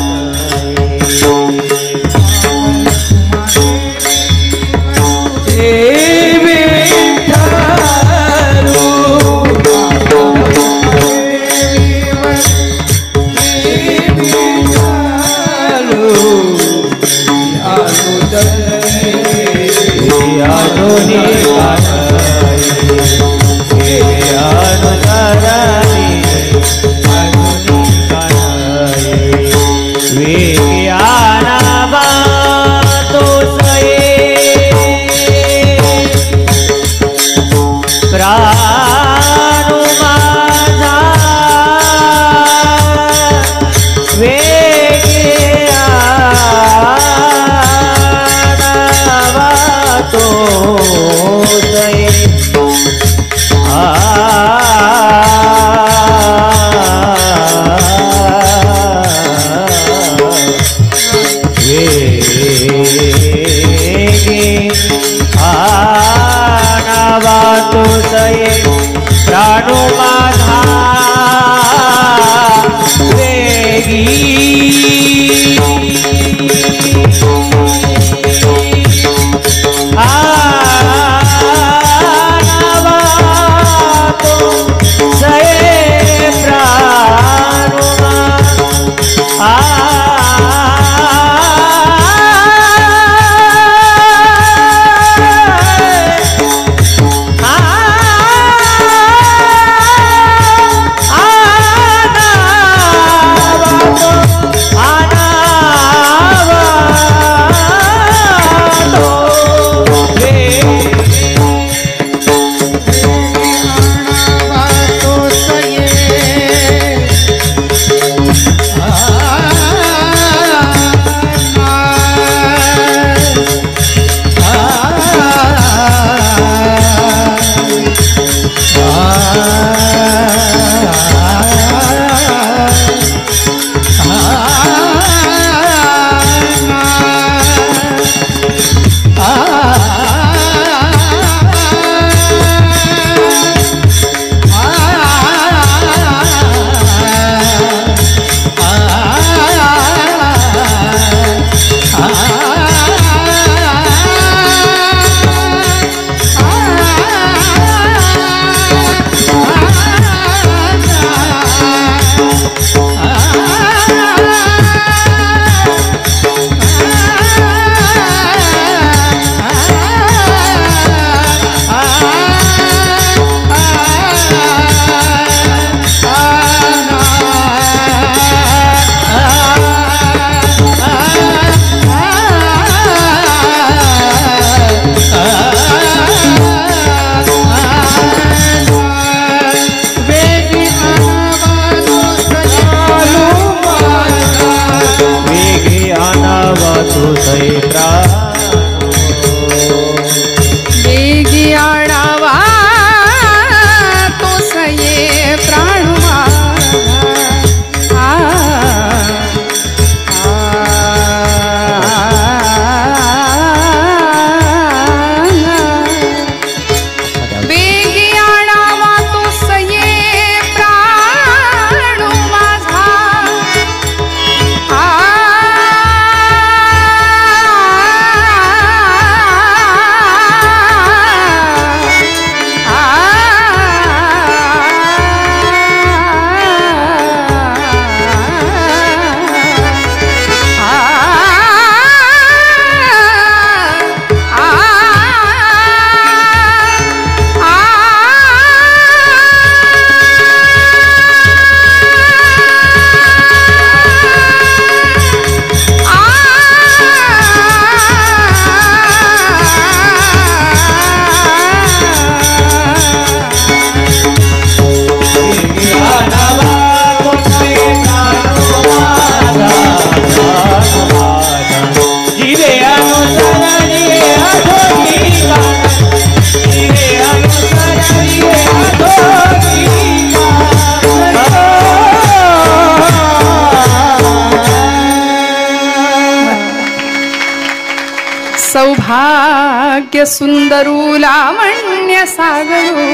सौभाग्य सुंदरू लावण्य सागरू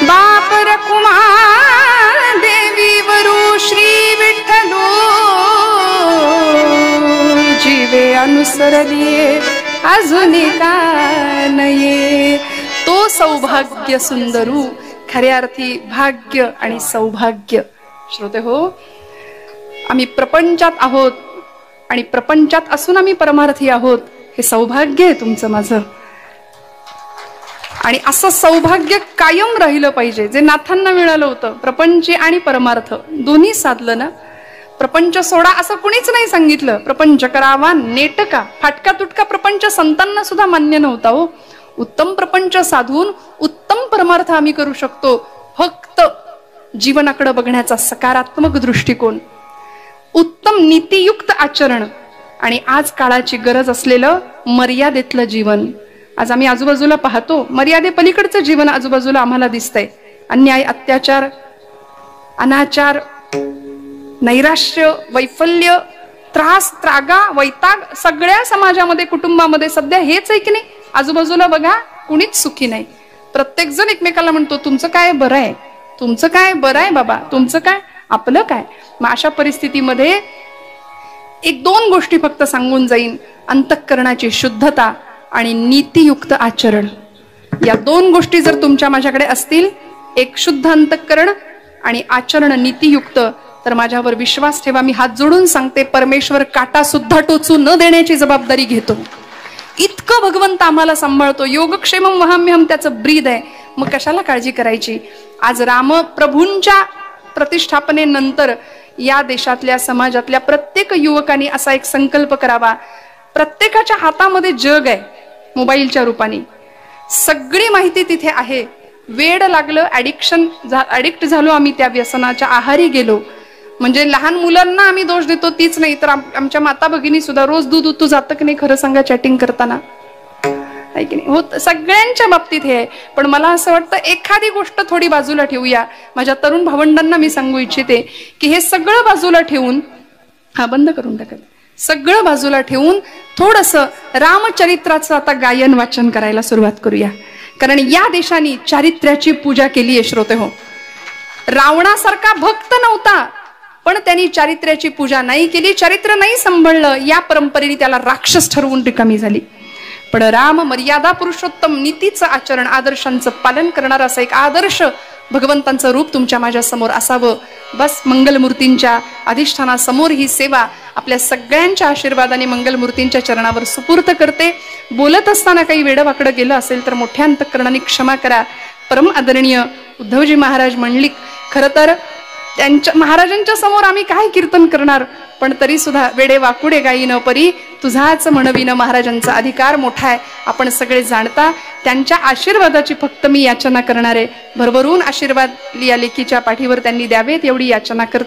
बाप रकुमार देवी वरू श्री विठ्ठलू जीवे अनुसरलिये अजूनी का नये. तो सौभाग्य सुंदरू खऱ्या अर्थी भाग्य आणि सौभाग्य. श्रोते हो, आम्ही प्रपंचात आहोत आणि प्रपंचात असून आम्ही परमार्थी आहोत. हे सौभाग्य आहे तुमचं माझं. आणि असं सौभाग्य कायम राहिलं पाहिजे, जे नाथांना मिळालं होतं. प्रपंच आणि परमार्थ दोन्ही साधलं ना. प्रपंच सोडा असं कुणीच नाही सांगितलं. प्रपंच करावा नेटका, फाटका तुटका प्रपंच संतांना सुद्धा मान्य नव्हता हो. उत्तम प्रपंच साधून उत्तम परमार्थ आम्ही करू शकतो. फक्त जीवनाकडे बघण्याचा सकारात्मक दृष्टिकोन, उत्तम नीतियुक्त आचरण आणि आज काळाची गरज असलेलं मर्यादेतलं जीवन. आज आम्ही आजूबाजूला पाहतो, मर्यादेपलीकडचं जीवन आजूबाजूला आम्हाला दिसतंय. अन्याय, अत्याचार, अनाचार, नैराश्य, वैफल्य, त्रास, त्रागा, वैताग सगळ्या समाजामध्ये, कुटुंबामध्ये सध्या हेच आहे की नाही. आजूबाजूला बघा, कुणीच सुखी नाही. प्रत्येक जण एकमेकाला म्हणतो तुमचं काय बरं आहे, तुमचं काय बरं आहे बाबा, तुमचं काय, आपलं काय. मग अशा परिस्थितीमध्ये एक दोन गोष्टी फक्त सांगून जाईन. अंतःकरणाची शुद्धता आणि नीतियुक्त आचरण. या दोन गोष्टी जर तुमच्या माझ्याकडे असतील, एक शुद्ध अंतःकरण आणि आचरण नीतियुक्त, तर माझ्यावर विश्वास ठेवा. मी हात जोडून सांगते, परमेश्वर काटा सुद्धा टोचू न देण्याची जबाबदारी घेतो. इतकं भगवंत आम्हाला सांभाळतो. योगक्षेमम वहाम्यहम त्याचं ब्रीद आहे. मग कशाला काळजी करायची. आज रामप्रभूंच्या प्रतिष्ठापनेनंतर या देशातल्या, समाजातल्या प्रत्येक युवकांनी असा एक संकल्प करावा. प्रत्येकाच्या हातामध्ये जग आहे मोबाईलच्या रूपाने. सगळी माहिती तिथे आहे. वेड लागलं, ऍडिक्ट झालो आम्ही, त्या व्यसनाच्या आहारी गेलो. म्हणजे लहान मुलांना आम्ही दोष देतो तीच नाही, तर आमच्या माता भगिनी सुद्धा रोज दूध उतू जातं की नाही, खरं सांगा, चॅटिंग करताना आहे की नाही. हो, सगळ्यांच्या बाबतीत हे आहे. पण मला असं वाटतं एखादी गोष्ट थोडी बाजूला ठेवूया. माझ्या तरुण भावंडांना मी सांगू इच्छिते की हे सगळं बाजूला ठेवून, हा बंद करून टाकत, सगळं बाजूला ठेवून थोडंसं रामचरित्राचं आता गायन वाचन करायला सुरुवात करूया. कारण या देशाने चारित्र्याची पूजा केली आहे. श्रोते हो, रावणासारखा भक्त नव्हता, पण त्यांनी चारित्र्याची पूजा नाही केली, चारित्र्य नाही सांभाळलं. या परंपरेने त्याला राक्षस ठरवून रिकामी झाली. पण राम मर्यादा पुरुषोत्तम, नीतीचं आचरण, आदर्शांचं पालन करणारा असं एक आदर्श भगवंतांचं रूप तुमच्या माझ्या समोर असावं. बस मंगलमूर्तींच्या अधिष्ठानासमोर ही सेवा आपल्या सगळ्यांच्या आशीर्वादाने मंगलमूर्तींच्या चरणावर सुपूर्त करते. बोलत असताना काही वेडवाकडं गेलं असेल तर मोठ्या अंतःकरणाने क्षमा करा. परम आदरणीय उद्धवजी महाराज मंडलिक, खरं तर त्यांच्या महाराजांच्या समोर आम्ही काय कीर्तन करणार, पण तरी सुद्धा वेडे वाकुडे गायीन परी तुझाच म्हणविन. महाराजांचा अधिकार मोठा आहे, आपण सगळे जाणता. त्यांच्या आशीर्वादाची फक्त मी याचना करणार आहे. भरभरून आशीर्वाद या लेकीच्या पाठीवर त्यांनी द्यावेत एवढी याचना करते.